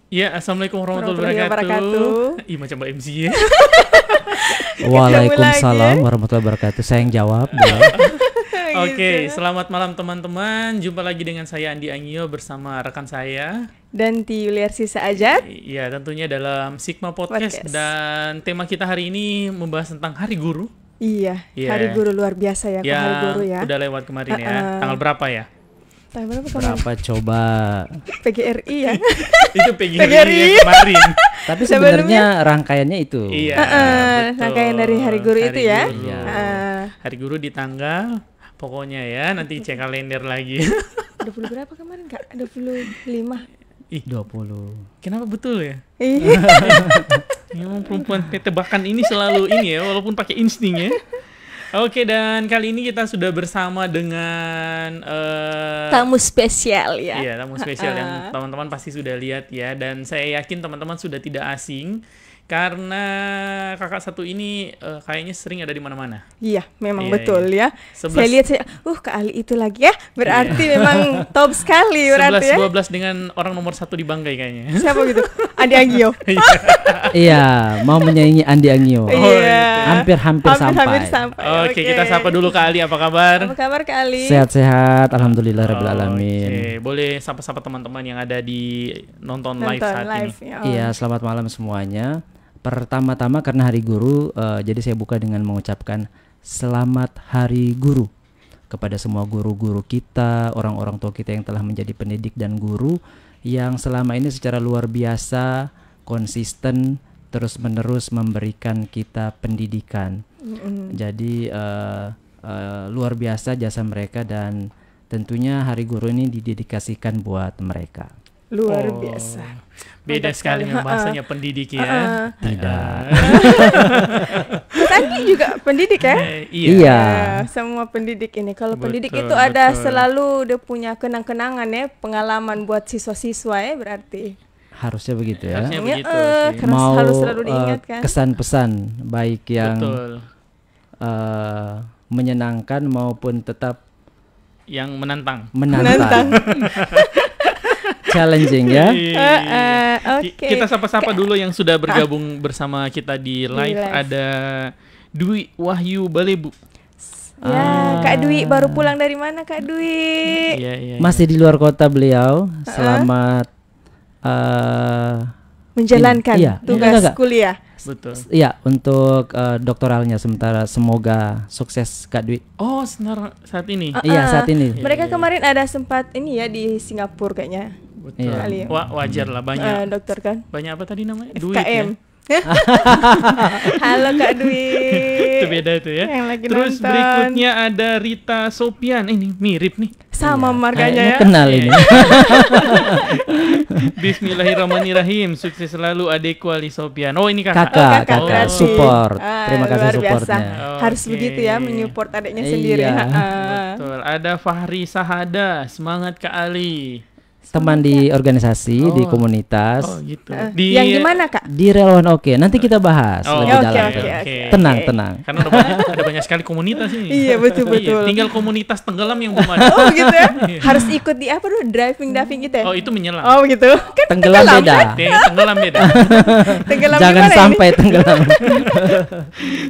Ya, assalamualaikum warahmatullahi Warahmatullahi wabarakatuh. Ih, macam Mbak MC ya. Waalaikumsalam warahmatullahi wabarakatuh. Saya yang jawab. Oke, selamat malam teman-teman. Jumpa lagi dengan saya Andi Angio bersama rekan saya Dan Tiuliarsi Saajat. Iya, tentunya dalam Sigma Podcast. Dan tema kita hari ini membahas tentang Hari Guru. Iya, Hari Guru luar biasa ya, Hari Guru ya. Udah lewat kemarin ya. Tanggal berapa ya? Tanggal berapa kemarin? Berapa coba? PGRI ya. Itu PGRI yang kemarin. Tapi sebenarnya rangkaiannya itu. Iya, betul. Rangkaian dari Hari Guru itu ya. Iya. Hari Guru di tanggal pokoknya ya, nanti cek kalender lagi. 20 berapa kemarin Kak? 25. Ih, 20. kenapa betul ya? Iya. Memang perempuan tebakan ini selalu ini ya, walaupun pakai insting ya. Oke, dan kali ini kita sudah bersama dengan Tamu spesial ya. iya, tamu spesial yang teman-teman pasti sudah lihat ya. Dan saya yakin teman-teman sudah tidak asing karena kakak satu ini kayaknya sering ada di mana-mana. Iya, memang Iya, betul iya. ya. 11 Saya lihat Kak Ali itu lagi ya. Berarti memang top sekali berarti ya. 11-12 dengan orang nomor 1 di Banggai kayaknya. Siapa gitu? Andi Angio. Iya, mau menyaingi Andi Angio. Iya. Hampir Hampir sampai. sampai. Oke, kita sapa dulu Kak Ali, apa kabar? Apa kabar Kak Ali? Sehat-sehat, alhamdulillah rabbil alamin. Oke, boleh sapa-sapa teman-teman yang ada di nonton live saat ini. Ya. Iya, selamat malam semuanya. Pertama-tama karena Hari Guru, jadi saya buka dengan mengucapkan Selamat Hari Guru kepada semua guru-guru kita, orang-orang tua kita yang telah menjadi pendidik dan guru yang selama ini secara luar biasa, konsisten, terus-menerus memberikan kita pendidikan. Jadi luar biasa jasa mereka dan tentunya Hari Guru ini didedikasikan buat mereka. Luar biasa. Beda Mantap sekali sekali. bahasanya pendidik ya. Tidak. Tadi juga pendidik ya? Iya. Iya. Semua pendidik ini. Kalau Betul, pendidik itu ada betul. selalu dia punya kenang-kenangan ya, pengalaman buat siswa-siswa ya berarti. Harusnya begitu ya. Harusnya begitu sih. Karena Mau harus selalu diingatkan. kesan-pesan baik yang Betul. menyenangkan maupun tetap Yang menantang. menantang. Challenging ya. Oke. Kita sapa-sapa dulu yang sudah bergabung bersama kita di live. live. Ada Dwi Wahyu Balebu. Ya, Kak Dwi baru pulang dari mana Kak Dwi? Iya, iya. Masih di luar kota beliau. Selamat Menjalankan Iya. tugas Enggak. kuliah. Betul. ya untuk doktoralnya sementara semoga sukses Kak Dwi. Oh, saat ini. Iya, saat ini. Mereka kemarin ada sempat ini ya di Singapura kayaknya. Betul. Iya. Wajar lah banyak. Dokter kan? Banyak apa tadi namanya? Duit FKM. ya. Halo Kak Dwi. Itu beda itu ya. Yang lagi Terus nonton. berikutnya ada Rita Sopian. Ini mirip nih. Sama marganya Kayaknya ya. kenal ini. Bismillahirrahmanirrahim. Sukses selalu adekku Ali Sopian. Oh, ini kakak. Kakak, kakak, kakak, berarti. support. Terima kasih luar biasa. supportnya. Harus Oke. begitu ya, menyupport adiknya sendiri. Iya. Betul. Ada Fahri Sahada. Semangat Kak Ali. Teman di organisasi, di Oh. komunitas, Oh, gitu. Yang gimana Kak? di relawan oke. Nanti kita bahas Oh, lebih oke, dalam. oke. Tenang, tenang. Karena ada banyak sekali komunitas ini. Iya, betul, betul. Tinggal komunitas tenggelam yang belum ada. Oh gitu ya? Harus ikut di apa dulu? Diving gitu ya? Oh, itu menyelam. Oh gitu. Kan Tenggelam beda. Tenggelam beda. Tenggelam Jangan gimana sampai tenggelam.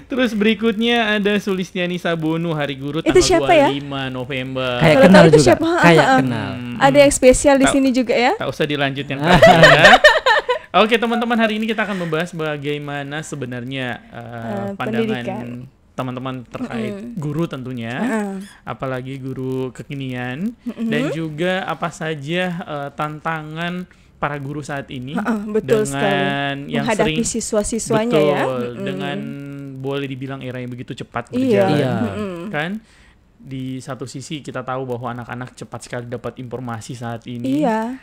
Terus berikutnya ada Sulistiani Sabono Hari Guru Itu tanggal siapa ya? 25 November. Kayak Kalau kenal tahu itu juga. siapa? Kayak kenal. ini? Ada yang spesial di Tahu. sini juga ya? Tak usah dilanjut yang tadi ya. Oke teman-teman, hari ini kita akan membahas bagaimana sebenarnya pandangan pendidikan. teman-teman terkait guru tentunya, apalagi guru kekinian, dan juga apa saja tantangan para guru saat ini Betul dengan sekali. yang Menghadapi sering siswa-siswanya ya. dengan boleh dibilang era yang begitu cepat Iya. berjalan, Iya. kan? Di satu sisi kita tahu bahwa anak-anak cepat sekali dapat informasi saat ini. Iya.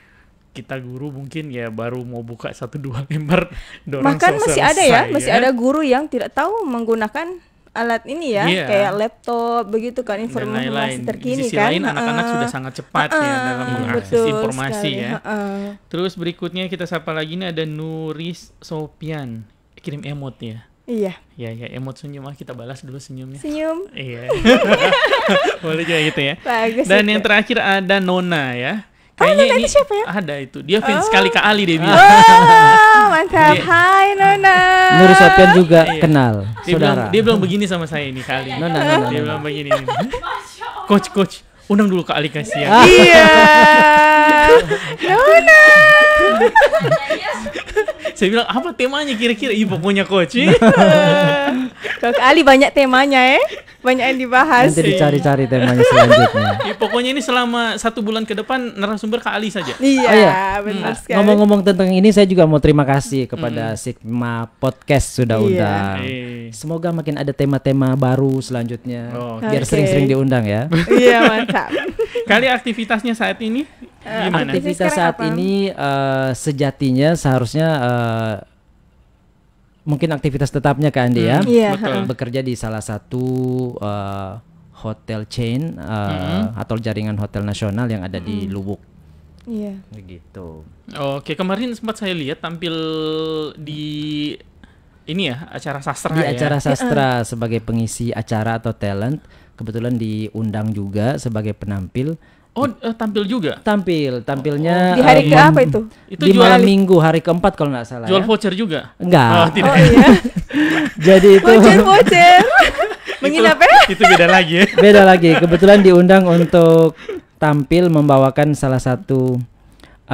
Kita guru mungkin ya baru mau buka 1-2 lembar dorang Bahkan masih ada ya, selesai, masih ada guru yang tidak tahu menggunakan alat ini ya, Iya. kayak laptop begitu kan, dan informasi lain-lain. terkini Di sisi kan. lain anak-anak sudah sangat cepat ya dalam mengakses betul informasi sekali. ya. Terus berikutnya kita sapa lagi nih, ada Nuris Sopian. Kirim emot ya. Iya. Ya emot senyum, kita balas dulu senyumnya. Senyum. Iya. Boleh juga gitu ya. Bagus. Dan itu. yang terakhir ada Nona ya. Kayaknya Nona ini itu siapa ya? ada itu. Dia fans sekali Kak Ali dia bilang. Wah, mantap. Hai Nona. Nur Sofian juga Iya. kenal, Dia bilang, saudara. dia bilang begini sama saya ini Kak Ali. Nona. Dia bilang begini. Coach, undang dulu Kak Ali kasihan. Iya. Nona. Saya bilang apa temanya kira-kira? Ih pokoknya coach. Kalau Kak Ali banyak temanya banyak yang dibahas. Nanti dicari-cari temanya selanjutnya. Pokoknya ini selama 1 bulan ke depan narasumber Kak Ali saja. Iya, Oh, iya. benar sekali. Ngomong-ngomong tentang ini, saya juga mau terima kasih kepada Sigma Podcast sudah Iya. undang. Semoga makin ada tema-tema baru selanjutnya. Biar Oke. sering-sering diundang ya. Iya, mantap. Kali aktivitasnya saat ini gimana? Aktivitas Sekarang saat apa? ini sejatinya seharusnya mungkin aktivitas tetapnya Kak Andi ya. Iya, Betul. Bekerja di salah satu hotel chain atau jaringan hotel nasional yang ada di Lubuk. Iya. Begitu. Oke, kemarin sempat saya lihat tampil di ini ya, acara sastra Di ya. acara sastra sebagai pengisi acara atau talent, kebetulan diundang juga sebagai penampil. Oh, tampil juga. Tampilnya Di hari ke apa itu? Itu di jual malam minggu hari keempat kalau nggak salah. jual ya. voucher juga. Enggak. Oh, tidak. Oh iya. Jadi itu Bocil. Menginap ya? Itu beda lagi ya. beda lagi. Kebetulan diundang untuk tampil membawakan salah satu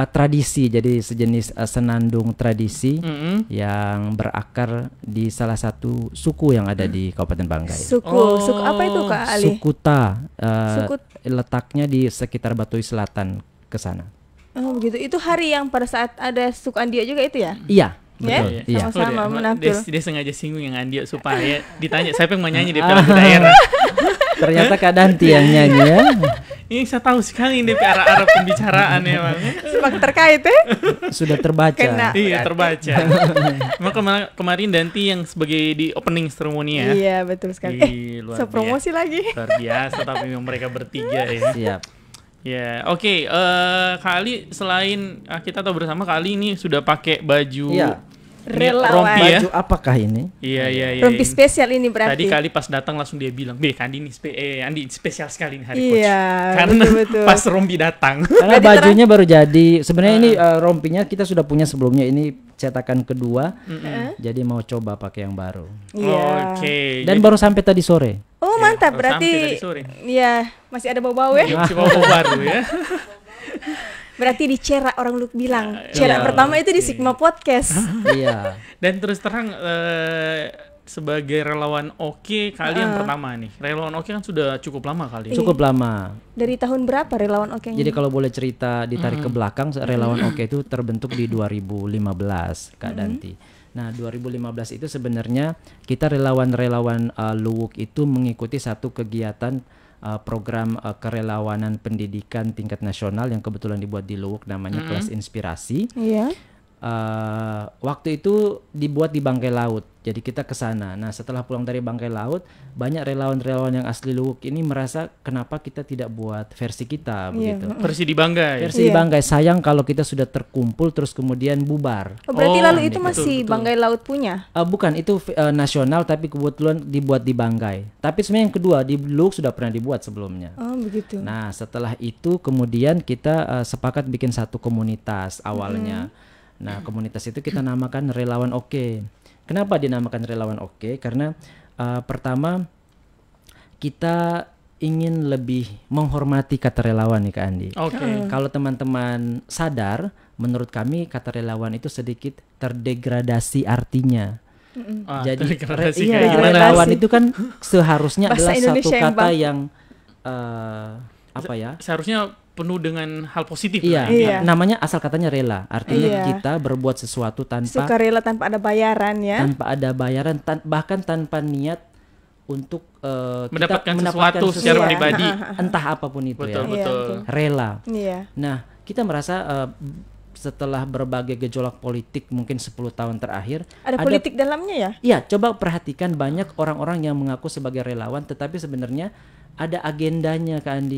tradisi, jadi sejenis senandung tradisi yang berakar di salah satu suku yang ada di Kabupaten Banggai. Suku apa itu Kak Ali? Sukuta, Suku- letaknya di sekitar Batui Selatan ke sana. Oh begitu. Itu hari yang pada saat ada suku Andia juga itu ya? Iya, Ya? betul. Iya. Sama-sama menampil. Dia sengaja singgung yang Andia supaya ditanya siapa yang mau nyanyi di lagu daerah. Ternyata Kak Danti yang nyanyi ya. Ini saya tahu sekali DP arah-arah pembicaraan emang. Sebagai terkait ya? Sudah terbaca. Kena. Iya, terbaca. Emang kemarin Danti yang sebagai di opening ceremony ya. Iya betul sekali. Luar So promosi lagi. Luar biasa tapi memang mereka bertiga ya. Siap. Ya, oke. Kak Ali selain kita tahu bersama Kak Ali ini sudah pakai baju Iya. ini Relawan. rompi ya. Baju apakah ini? Iya. Rompi spesial ini Tadi berarti. Kak Ali pas datang langsung dia bilang, "Be, Andi ini Andi spesial sekali nih hari Iya, coach." Karena betul-betul. pas rompi datang. Karena bajunya baru jadi. Sebenarnya ini rompinya kita sudah punya sebelumnya. Ini cetakan kedua. Jadi mau coba pakai yang baru. Iya. Oke. Dan baru sampai tadi sore. Oh mantap, baru sampai berarti tadi sore. iya masih ada bau-bau ya. Si Bobo baru ya. Berarti di Cerak orang Luk bilang. Cerak Iya, pertama itu di Sigma Podcast. Iya. Dan terus terang sebagai relawan Oke kalian pertama nih. Relawan Oke kan sudah cukup lama kali. Cukup lama. Dari tahun berapa relawan Oke? Jadi kalau boleh cerita ditarik ke belakang, relawan Oke itu terbentuk di 2015, Kak Danti. Nah, 2015 itu sebenarnya kita relawan-relawan Luwuk itu mengikuti satu kegiatan program kerelawanan pendidikan tingkat nasional yang kebetulan dibuat di Luwuk, namanya Kelas Inspirasi. Iya. Waktu itu dibuat di Bangkai Laut, jadi kita ke sana. Nah, setelah pulang dari Bangkai Laut, banyak relawan-relawan yang asli Luwuk ini merasa kenapa kita tidak buat versi kita begitu. Versi di Banggai. Versi di Bangkai, sayang kalau kita sudah terkumpul terus kemudian bubar. Oh, berarti Oh, lalu itu betul, masih betul. Banggai Laut punya. Bukan, itu nasional tapi kebetulan dibuat di Banggai. Tapi sebenarnya yang kedua di Luwuk sudah pernah dibuat sebelumnya. Oh, begitu. Nah, setelah itu kemudian kita sepakat bikin satu komunitas awalnya. Nah, komunitas itu kita namakan Relawan Oke. Kenapa dinamakan Relawan Oke? Karena pertama kita ingin lebih menghormati kata relawan nih Kak Andi. Oke. Kalau teman-teman sadar, menurut kami kata relawan itu sedikit terdegradasi artinya. Jadi degradasi iya, kayak gimana? relawan itu kan seharusnya Bahasa adalah satu Indonesia yang kata yang apa ya? Seharusnya penuh dengan hal positif. Iya, lah, Iya. namanya asal katanya rela. Artinya Iya. kita berbuat sesuatu tanpa Sukarela tanpa ada bayaran ya. tanpa ada bayaran, bahkan tanpa niat untuk Mendapatkan kita sesuatu secara Iya. pribadi. entah apapun itu Betul, ya. Iya, betul. betul. Rela. Iya. Nah, kita merasa setelah berbagai gejolak politik mungkin 10 tahun terakhir Ada politik dalamnya ya? Iya, coba perhatikan banyak orang-orang yang mengaku sebagai relawan tetapi sebenarnya ada agendanya Kak Andi.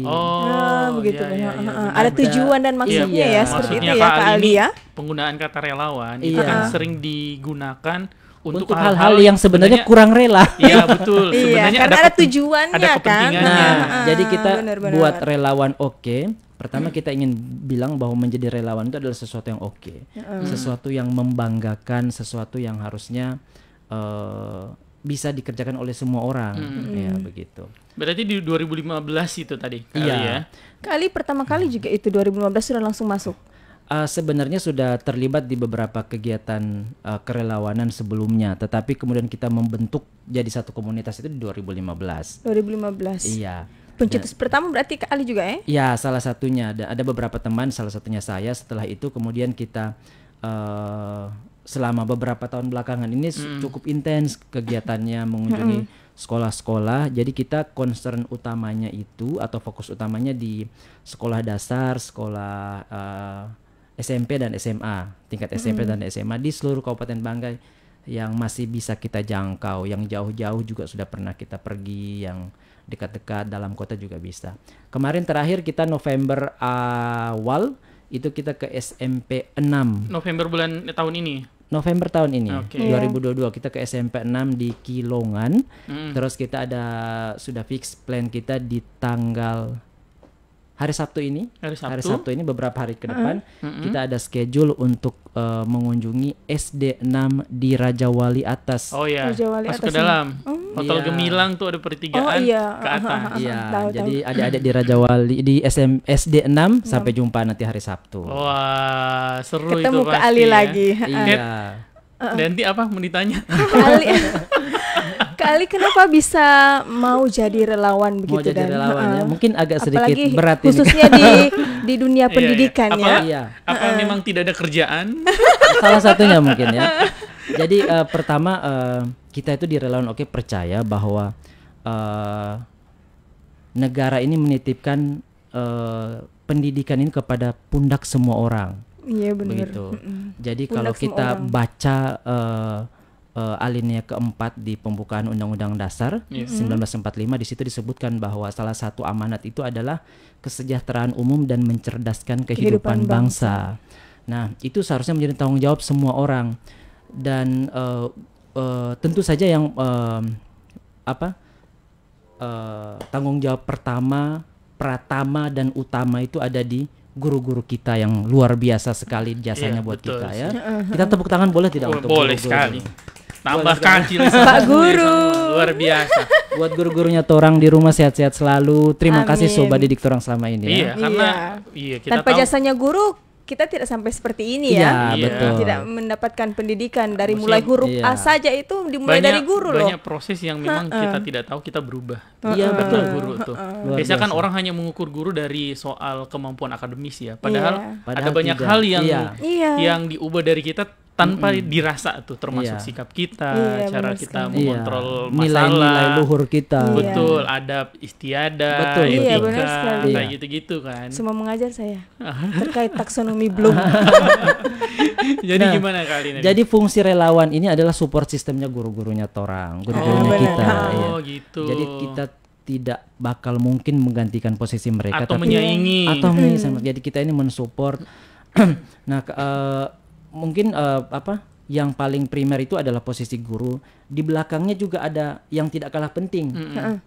Begitu. iya, iya, benar. Ada tujuan dan maksudnya Iya, ya seperti itu Maksudnya ya Kak Kak Ali Ali ini ya. penggunaan kata relawan itu Iya. kan sering digunakan untuk hal-hal yang sebenarnya kurang rela. Iya betul. Sebenarnya karena ada tujuannya ada kan. kepentingannya. Jadi kita benar-benar. buat relawan pertama kita ingin bilang bahwa menjadi relawan itu adalah sesuatu yang sesuatu yang membanggakan, sesuatu yang harusnya bisa dikerjakan oleh semua orang. Ya begitu. Berarti di 2015 itu tadi kali ya. Kali pertama kali juga itu 2015 sudah langsung masuk. Sebenarnya sudah terlibat di beberapa kegiatan kerelawanan sebelumnya, tetapi kemudian kita membentuk jadi satu komunitas itu di 2015. 2015. Iya. Pencetus pertama berarti Kak Ali juga ya? Ya, salah satunya ada beberapa teman, salah satunya saya. Setelah itu kemudian kita selama beberapa tahun belakangan ini cukup intens kegiatannya mengunjungi sekolah-sekolah. Jadi kita concern utamanya itu atau fokus utamanya di sekolah dasar, sekolah SMP dan SMA, tingkat SMP dan SMA di seluruh Kabupaten Banggai yang masih bisa kita jangkau, yang jauh-jauh juga sudah pernah kita pergi, yang dekat-dekat dalam kota juga bisa. Kemarin terakhir kita November awal itu kita ke SMP 6. November tahun ini. November tahun ini, 2022 kita ke SMP 6 di Kilongan. Terus kita sudah fix plan kita di tanggal hari Sabtu ini beberapa hari ke depan kita ada schedule untuk mengunjungi SD 6 di Raja Wali Atas. Oh iya, Raja Wali masuk Atas ke dalam. Hotel Iya. Gemilang tuh ada pertigaan ke atas. Iya, Tahu. jadi adik-adik di Raja Wali di SD 6 sampai jumpa nanti hari Sabtu. Wah, seru Ketemu itu Kak pasti Ali ya. lagi. Iya. Nanti apa mau ditanya? Kak Ali kenapa bisa mau jadi relawan begitu? Mau jadi relawan ya, mungkin agak sedikit apalagi berat ini. khususnya di dunia pendidikan ya. Iya. Apa memang tidak ada kerjaan? Salah satunya mungkin ya. Jadi pertama kita itu di relawan percaya bahwa negara ini menitipkan pendidikan ini kepada pundak semua orang. Iya benar. Begitu. Jadi Pundak kalau semua kita orang. baca alinea keempat di pembukaan Undang-Undang Dasar 1945 di situ disebutkan bahwa salah satu amanat itu adalah kesejahteraan umum dan mencerdaskan kehidupan bangsa. Nah, itu seharusnya menjadi tanggung jawab semua orang dan tentu saja yang tanggung jawab pratama dan utama itu ada di guru-guru kita yang luar biasa sekali jasanya buat betul kita sih. ya. Kita tepuk tangan boleh tidak untuk Boleh guru-guru? sekali. Tambahkan cili Pak Guru. luar biasa. Buat guru-gurunya torang di rumah sehat-sehat selalu. Terima kasih Amin. Sobat Didik torang selama ini Iya, ya. karena kita Tanpa tahu jasanya guru kita tidak sampai seperti ini Iya, ya. betul. Tidak mendapatkan pendidikan dari Maksudnya, mulai huruf iya. A saja itu dimulai dari guru loh. banyak proses yang memang kita tidak tahu, kita berubah. Iya, Karena betul. guru tuh. Luar Biasanya kan biasa. orang hanya mengukur guru dari soal kemampuan akademis ya. Padahal Iya. ada Padahal banyak tidak. hal yang Iya. yang diubah dari kita tanpa dirasa tuh, termasuk Iya. sikap kita, Iya, cara benar kita sekali. mengontrol Nilai-nilai masalah. luhur kita. Iya. Betul, adab istiadat, Betul, etika, Iya, benar sekali. kayak Iya. gitu-gitu kan. Semua mengajar saya terkait taksonomi Bloom. Jadi Nah, gimana kali ini? Jadi fungsi relawan ini adalah support sistemnya guru-gurunya torang, guru-gurunya benar. kita. iya. Oh gitu. Jadi kita tidak bakal mungkin menggantikan posisi mereka, atau tapi menyaingi. atau menyaingi. Jadi kita ini mensupport. Nah, mungkin yang paling primer itu adalah posisi guru. Di belakangnya juga ada yang tidak kalah penting.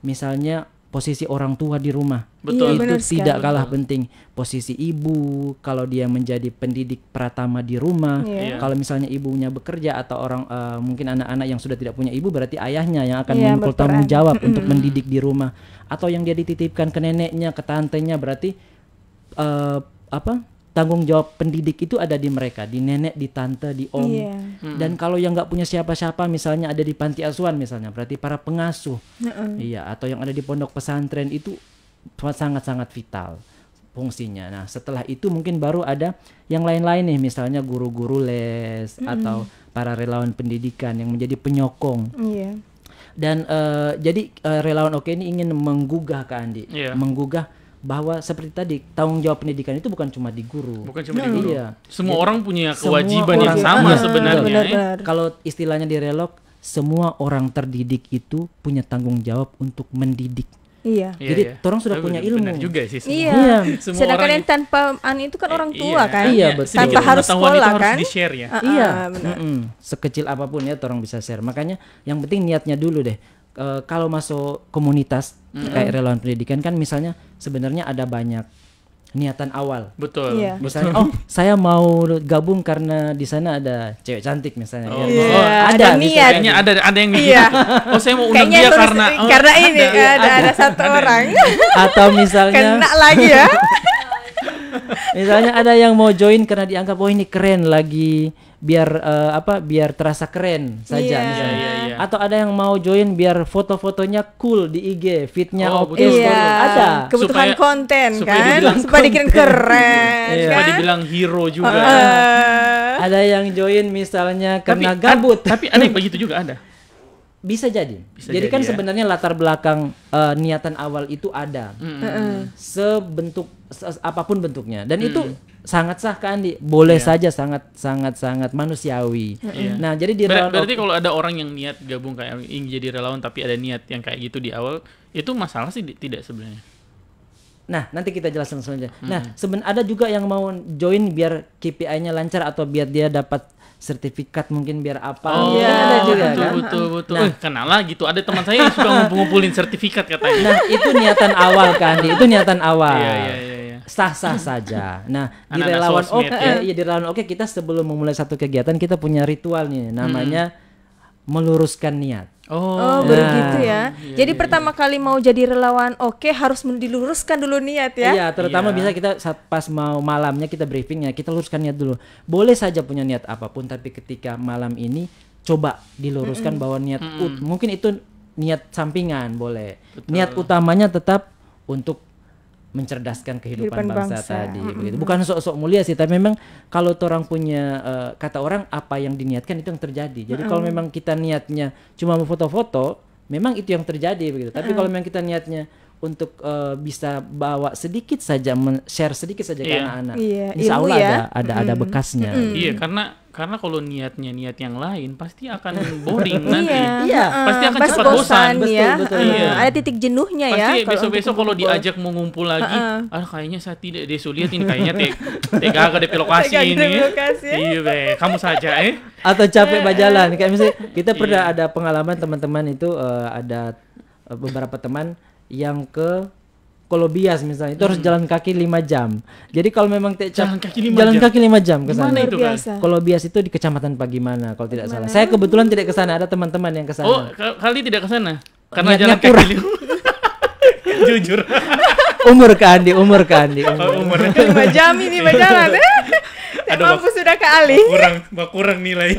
Misalnya posisi orang tua di rumah. Betul. Iya, Itu benar tidak sekali. kalah penting. Posisi ibu kalau dia menjadi pendidik pratama di rumah. Iya. Kalau misalnya ibunya bekerja atau orang mungkin anak-anak yang sudah tidak punya ibu, berarti ayahnya yang akan Iya, memikul berperan. tanggung jawab untuk mendidik di rumah. Atau yang dia dititipkan ke neneknya, ke tantenya, berarti tanggung jawab pendidik itu ada di mereka, di nenek, di tante, di om. Iya. Dan kalau yang nggak punya siapa-siapa, misalnya ada di panti asuhan misalnya, berarti para pengasuh. Iya, atau yang ada di pondok pesantren itu sangat-sangat vital fungsinya. Nah, setelah itu mungkin baru ada yang lain-lain nih, misalnya guru-guru les atau para relawan pendidikan yang menjadi penyokong. Iya. Dan jadi relawan Oke ini ingin menggugah Kak Andi, Iya. menggugah bahwa seperti tadi tanggung jawab pendidikan itu bukan cuma di guru. Bukan cuma di guru. Iya. Semua Jadi, orang punya semua kewajiban yang orang- sama Betul. sebenarnya. ya. Benar-benar. Kalau istilahnya di relok, semua orang terdidik itu punya tanggung jawab untuk mendidik. Iya. Jadi orang sudah Tapi punya benar ilmu. juga sih semua. Iya. Semua Sedangkan orang yang tanpa itu kan orang tua kan. Iya, betul. sedikit Tanpa harus pengetahuan sekolah itu kan. harus di-share ya. Iya, benar. sekecil apapun ya orang bisa share. Makanya yang penting niatnya dulu deh. Kalau masuk komunitas kayak relawan pendidikan kan misalnya sebenarnya ada banyak niatan awal. Betul. Iya. Misalnya, oh saya mau gabung karena di sana ada cewek cantik misalnya. Oh, Iya, ada ada bisa niat. Kayaknya ada yang begitu. Iya. Oh, saya mau undang Kayaknya dia tulis- karena ini ada satu orang. Atau misalnya Kena lagi ya. misalnya ada yang mau join karena dianggap oh ini keren lagi biar biar terasa keren saja Iya. misalnya. Iya. Atau ada yang mau join biar foto-fotonya cool di IG, fitnya Oh, oke, betul. story. Ada. Kebutuhan Supaya- konten supaya kan. dibilang Supaya dikirim keren Iya. supaya kan. dibilang hero juga. Ada yang join misalnya karena Tapi gabut. tapi ada yang begitu juga ada. Bisa jadi. Bisa Jadi jadi kan ya. sebenarnya latar belakang niatan awal itu ada. Sebentuk apapun bentuknya dan itu sangat sah kan boleh saja sangat manusiawi. Iya. Nah, jadi di relawan Berarti kalau ada orang yang niat gabung kayak ingin jadi relawan tapi ada niat yang kayak gitu di awal, itu masalah sih tidak sebenarnya. Nah, nanti kita jelaskan selanjutnya. Nah, ada juga yang mau join biar KPI-nya lancar atau biar dia dapat sertifikat mungkin biar apa. Oh, Mungkin ada juga betul, kan. betul. Kenalah gitu. Ada teman saya yang suka ngumpulin sertifikat katanya. Nah, itu niatan awal kan, Itu niatan awal. Iya. Sah-sah saja. Nah, di Anak-anak relawan sosmed, oke, ya. ya di relawan oke kita sebelum memulai satu kegiatan kita punya ritual nih, namanya meluruskan niat. Oh, begitu ya. Jadi pertama kali mau jadi relawan harus diluruskan dulu niat ya. Iya, terutama Iya. bisa kita saat pas mau malamnya kita briefingnya kita luruskan niat dulu. Boleh saja punya niat apapun, tapi ketika malam ini coba diluruskan bahwa niat mungkin itu niat sampingan boleh. Niat utamanya tetap untuk mencerdaskan kehidupan Kehidupan bangsa, bangsa. tadi begitu. Bukan sok-sok mulia sih, tapi memang kalau orang punya kata orang apa yang diniatkan itu yang terjadi. Jadi kalau memang kita niatnya cuma mau foto-foto, memang itu yang terjadi begitu. Tapi kalau memang kita niatnya untuk bisa bawa sedikit saja share sedikit saja ke Iya. anak-anak. Iya, Insya ilmu Allah ya. ada bekasnya. Iya, karena kalau niatnya niat yang lain pasti akan boring nanti. Iya. Pasti akan Pasti cepat bosan. ya. Betul. Iya. Ada titik jenuhnya ya. Pasti kalau besok-besok untuk kalau mengumpul. diajak mau ngumpul lagi, kayaknya saya tidak lihat ini kayaknya tega agak DP lokasi Tega ini. DP lokasi, ya. Iya, be, kamu saja Atau capek berjalan kayak misalnya kita pernah ada pengalaman teman-teman itu ada beberapa teman yang ke Kolobias misalnya itu harus jalan kaki 5 jam. Jadi kalau memang Jalan kaki 5 jalan jam? kaki 5 jam ke sana. Gimana itu, Kak? biasa. Kolobias itu di Kecamatan Pagimana kalau tidak salah. Saya kebetulan tidak ke sana, ada teman-teman yang ke sana. Oh, kali tidak ke sana. Karena Niatnya jalan kurang. kaki. Jujur. Umur ke Andi. Umur. 5 jam ini berjalan. Tidak Aduh, mampu sudah ke Ali. kurang nilai.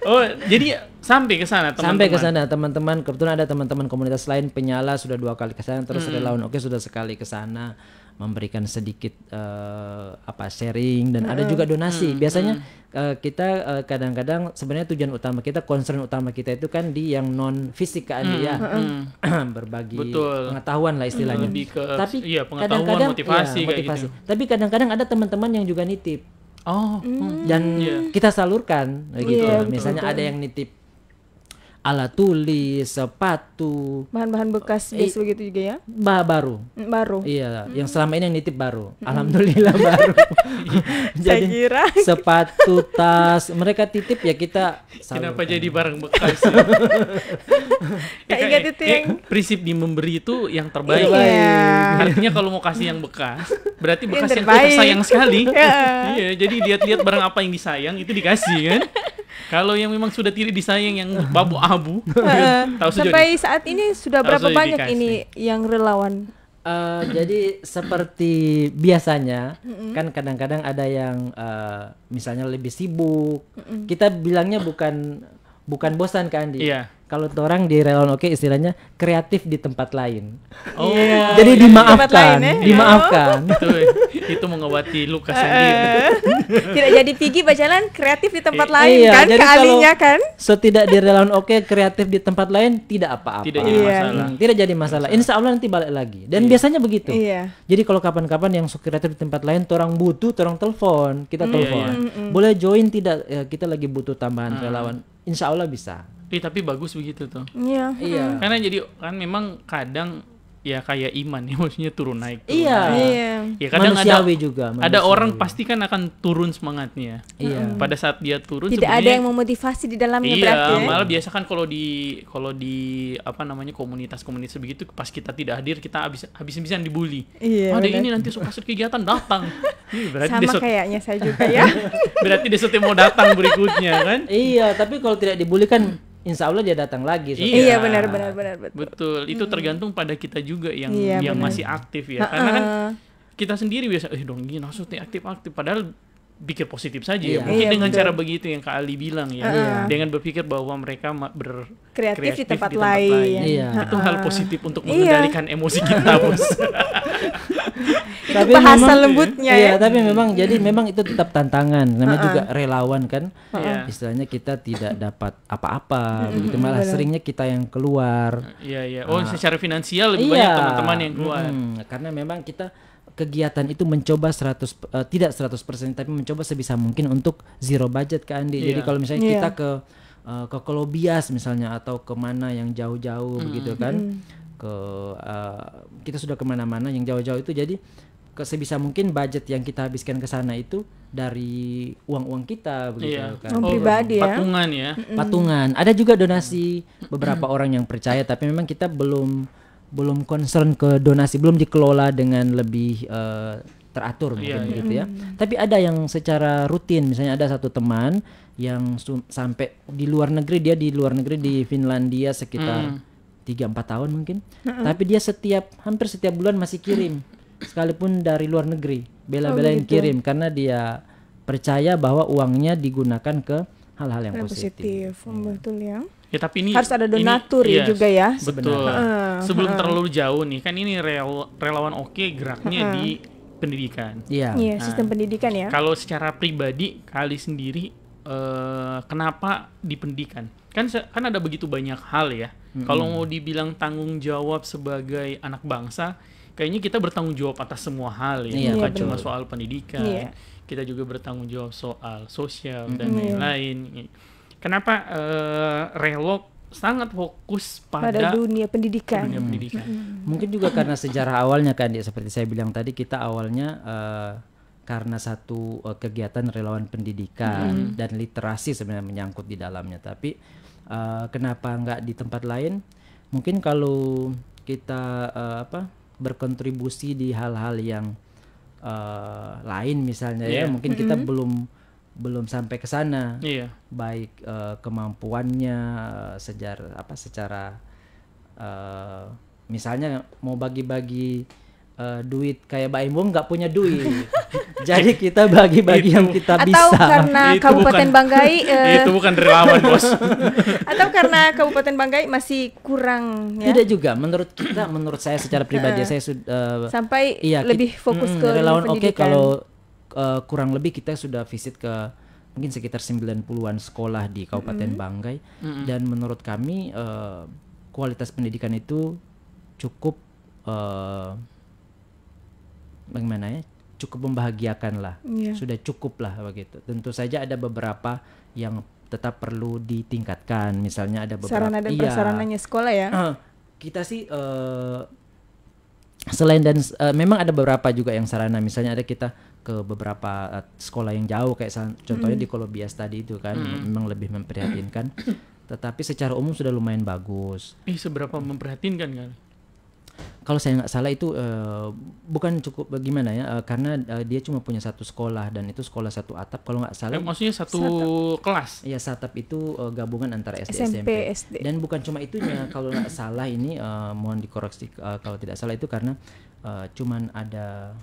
Oh, jadi sampai ke sana teman-teman. Sampai ke sana teman-teman, kebetulan ada teman-teman komunitas lain penyala sudah 2 kali ke sana, terus relawan oke sudah sekali ke sana memberikan sedikit sharing dan ada juga donasi. Biasanya kita kadang-kadang sebenarnya tujuan utama kita, concern utama kita itu kan di yang non fisik kan ya. Berbagi Betul. pengetahuan lah istilahnya. Lebih ke Tapi pengetahuan, kadang-kadang motivasi iya, kayak gitu. Tapi kadang-kadang ada teman-teman yang juga nitip Oh, dan kita salurkan gitu. Iya, Misalnya ada yang nitip alat tulis, sepatu, Bahan-bahan bekas biasa begitu juga ya. baru. Baru. Iya, yang selama ini yang nitip baru. Alhamdulillah baru. Saya kira. sepatu, tas, mereka titip ya kita kenapa salurkan. jadi barang bekas? Ya? Kayak ingat itu yang prinsip di memberi itu yang terbaik. Iya. Artinya kalau mau kasih yang bekas, berarti Yang bekas yang terbaik. tersayang sekali. Iya. Iya, jadi lihat-lihat barang apa yang disayang itu dikasih kan. Kalau yang memang sudah tidak disayang yang babu abu, tahu saja. Sampai saat ini sudah Tahu berapa saja banyak dikasih. ini yang relawan? Jadi seperti biasanya kan kadang-kadang ada yang misalnya lebih sibuk. Kita bilangnya bukan bosan kan Andi? Iya. Kalau orang di relawan oke istilahnya kreatif di tempat lain. Oh, Jadi Tempat dimaafkan, lain, ya? dimaafkan. itu mengobati luka sendiri. Tidak jadi pergi berjalan kreatif di tempat lain Iya, kan, jadi kealinya kalau kan? Tidak di relawan oke kreatif di tempat lain tidak apa-apa. Tidak jadi masalah. Tidak jadi masalah. Insya Allah nanti balik lagi. Dan biasanya begitu. Iya. Jadi kalau kapan-kapan yang kreatif di tempat lain, orang butuh, orang telepon, kita telepon. iya. Boleh join tidak? Ya, kita lagi butuh tambahan relawan. Insya Allah bisa. Tapi bagus begitu tuh. Iya. Iya. Karena jadi kan memang kadang ya kayak iman ya, maksudnya turun naik. Iya. Ya kadang Manusiawi juga. ada orang pasti kan akan turun semangatnya. Iya. Pada saat dia turun Tidak ada yang memotivasi di dalamnya berarti. Iya, malah biasa kan kalau di apa namanya komunitas-komunitas begitu, pas kita tidak hadir kita habis-habisan dibully. Iya. Ada ini nanti masuk kegiatan datang. Berarti Sama kayaknya saya juga ya. berarti dia mau datang berikutnya kan? Iya, tapi kalau tidak dibully kan insya Allah dia datang lagi. Iya, benar. Betul. Itu tergantung pada kita juga yang Iya, masih aktif ya. Karena kan kita sendiri biasa dong gini maksudnya aktif-aktif padahal pikir positif saja ya. Iya. Mungkin Iya, dengan betul. cara begitu yang Kak Ali bilang ya. Dengan berpikir bahwa mereka Kreatif di tempat lain. lain. Iya. Itu hal positif untuk Iya. mengendalikan emosi kita, Bos. Itu bahasa lembutnya iya, ya. tapi memang jadi memang itu tetap tantangan. Namanya juga relawan kan. Iya. Istilahnya kita tidak dapat apa-apa begitu, malah seringnya kita yang keluar. Iya. Oh, secara finansial lebih banyak teman-teman yang keluar. Karena memang kita kegiatan itu mencoba tidak 100% tapi mencoba sebisa mungkin untuk zero budget kan Andi. Jadi kalau misalnya kita ke Kolobias misalnya atau kemana yang jauh-jauh begitu kan, kita sudah kemana-mana yang jauh-jauh itu, jadi sebisa mungkin budget yang kita habiskan ke sana itu dari uang kita begitu kan. Uang pribadi ya. Patungan ya. Patungan. Ada juga donasi beberapa orang yang percaya, tapi memang kita belum concern ke donasi, belum dikelola dengan lebih teratur mungkin begitu ya. Tapi ada yang secara rutin, misalnya ada satu teman yang sampai di luar negeri, dia di luar negeri di Finlandia sekitar 3-4 tahun mungkin. Tapi dia hampir setiap bulan masih kirim. Sekalipun dari luar negeri, bela-belain kirim karena dia percaya bahwa uangnya digunakan ke hal-hal yang positif. Betul ya. Ya tapi ini harus ada donatur ini, juga ya. Betul. Sebelum terlalu jauh nih, kan ini relawan oke geraknya di pendidikan. Iya. Iya, sistem pendidikan ya. Kalau secara pribadi kali sendiri kenapa di pendidikan? Kan ada begitu banyak hal ya. Kalau mau dibilang tanggung jawab sebagai anak bangsa, kayaknya kita bertanggung jawab atas semua hal ya. Bukan cuma soal pendidikan. Kita juga bertanggung jawab soal sosial dan lain-lain. Kenapa Relok sangat fokus pada dunia pendidikan? Mungkin juga karena sejarah awalnya kan, seperti saya bilang tadi, kita awalnya karena satu kegiatan relawan pendidikan dan literasi sebenarnya menyangkut di dalamnya. Tapi kenapa nggak di tempat lain? Mungkin kalau kita berkontribusi di hal-hal yang lain misalnya ya, mungkin kita belum sampai ke sana. Baik kemampuannya secara misalnya mau bagi-bagi duit kayak Mbak Imbong nggak punya duit. Jadi kita bagi-bagi yang kita bisa. Atau karena Kabupaten Banggai itu bukan relawan, Bos. Atau karena Kabupaten Banggai masih kurang ya. Tidak juga, menurut saya secara pribadi saya sudah sampai lebih fokus ke relawan pendidikan. kalau kurang lebih kita sudah visit ke mungkin sekitar 90-an sekolah di Kabupaten Banggai, dan menurut kami kualitas pendidikan itu cukup bagaimana ya, cukup membahagiakan lah. Sudah cukup lah begitu. Tentu saja ada beberapa yang tetap perlu ditingkatkan, misalnya ada beberapa sarana dan prasarananya sekolah ya. Kita sih selain dan memang ada beberapa juga yang sarana, misalnya ada kita ke beberapa sekolah yang jauh kayak contohnya di Kolobias tadi itu kan, memang lebih memprihatinkan. Tetapi secara umum sudah lumayan bagus. Seberapa memprihatinkan kan? Kalau saya nggak salah itu bukan cukup bagaimana ya, karena dia cuma punya satu sekolah dan itu sekolah satu atap kalau nggak salah. Maksudnya satu kelas? Iya, satap itu gabungan antara SD SMP, SMP. Dan bukan cuma itunya, kalau nggak salah ini mohon dikoreksi kalau tidak salah itu karena cuman ada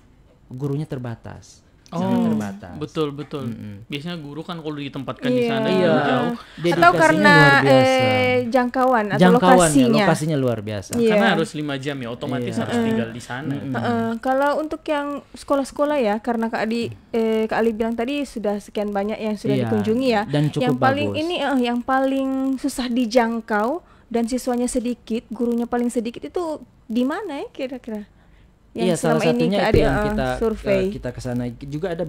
gurunya terbatas. Sangat terbatas. Betul. Biasanya guru kan kalau ditempatkan di sana jauh. Atau karena jangkauan atau lokasinya luar biasa. Karena harus 5 jam ya, otomatis harus tinggal di sana. Kalau untuk yang sekolah-sekolah ya, karena Kak Ali bilang tadi sudah sekian banyak yang sudah dikunjungi ya. Dan cukup yang paling bagus. Ini yang paling susah dijangkau dan siswanya sedikit, gurunya paling sedikit itu di mana ya kira-kira? Iya, salah satunya itu yang kita survei. Kita kesana juga ada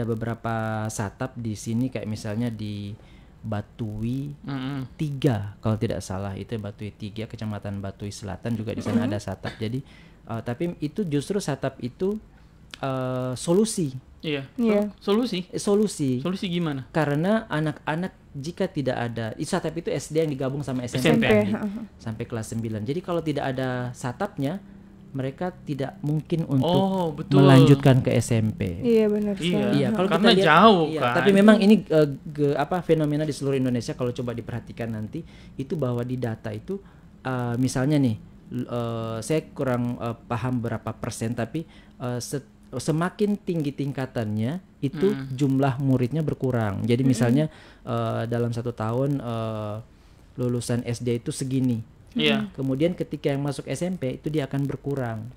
beberapa satap di sini, kayak misalnya di Batui 3 kalau tidak salah, itu Batui 3, Kecamatan Batui Selatan juga di sana ada satap. Jadi tapi itu justru satap itu solusi. Iya. Iya. Solusi Gimana? karena anak-anak jika tidak ada satap itu SD yang digabung sama SMP, SMP. sampai kelas 9. Jadi kalau tidak ada satapnya mereka tidak mungkin untuk betul. melanjutkan ke SMP. Iya benar sekali. Iya, kalau karena kita lihat, jauh iya, kan. tapi memang ini fenomena di seluruh Indonesia kalau coba diperhatikan nanti itu bahwa di data itu misalnya nih saya kurang paham berapa persen, tapi semakin tinggi tingkatannya itu jumlah muridnya berkurang. Jadi misalnya dalam 1 tahun lulusan SD itu segini. Iya. Kemudian ketika yang masuk SMP itu dia akan berkurang.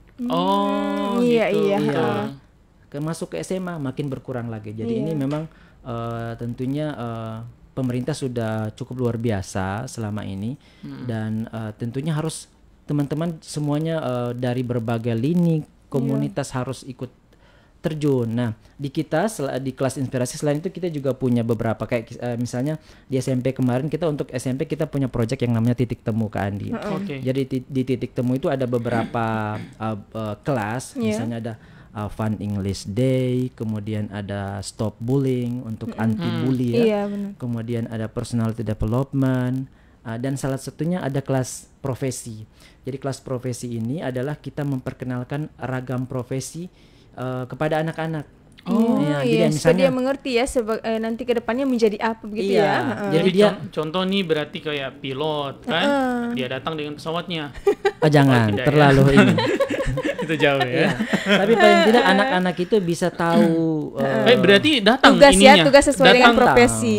Iya, gitu. iya. Iya. Masuk ke SMA makin berkurang lagi. Jadi ini memang tentunya pemerintah sudah cukup luar biasa selama ini dan tentunya harus teman-teman semuanya dari berbagai lini komunitas harus ikut terjun. Nah, di kita di kelas inspirasi selain itu kita juga punya beberapa kayak misalnya di SMP kemarin kita untuk SMP kita punya proyek yang namanya Titik Temu Kak Andi. Jadi di Titik Temu itu ada beberapa kelas, misalnya ada Fun English Day, kemudian ada Stop Bullying untuk anti bully ya. Iya, benar. Kemudian ada Personality Development dan salah satunya ada kelas profesi. Jadi kelas profesi ini adalah kita memperkenalkan ragam profesi kepada anak-anak. Jadi supaya dia mengerti ya nanti ke depannya menjadi apa begitu ya. Jadi dia contoh nih berarti kayak pilot kan, dia datang dengan pesawatnya. Jangan terlalu ini. Itu jauh ya. Tapi paling tidak anak-anak itu bisa tahu. Berarti datang tugas ininya. tugas sesuai dengan profesi.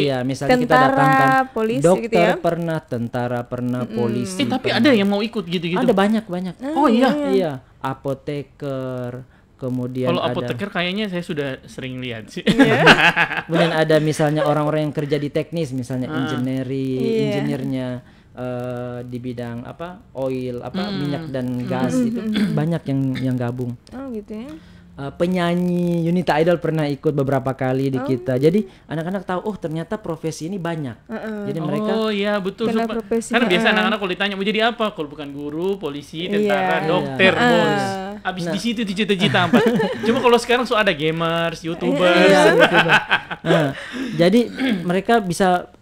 Iya, misalnya kita tentara, datangkan polisi dokter gitu ya. pernah, tentara pernah, polisi. Tapi ada yang mau ikut gitu-gitu. Ada banyak. Oh iya. Iya, apoteker. Kemudian kalau apoteker kayaknya saya sudah sering lihat sih. Kemudian ada misalnya orang-orang yang kerja di teknis, misalnya insinyernya di bidang oil, minyak dan gas itu banyak yang gabung. Oh gitu ya. Penyanyi Yunita Idol pernah ikut beberapa kali di kita. Jadi anak-anak tahu ternyata profesi ini banyak. Jadi mereka betul. Profesi, Karena biasa anak-anak kalau ditanya mau jadi apa, kalau bukan guru, polisi, tentara, dokter, bos. Abis di situ cita-cita apa. Cuma kalau sekarang ada gamers, YouTubers. Jadi mereka bisa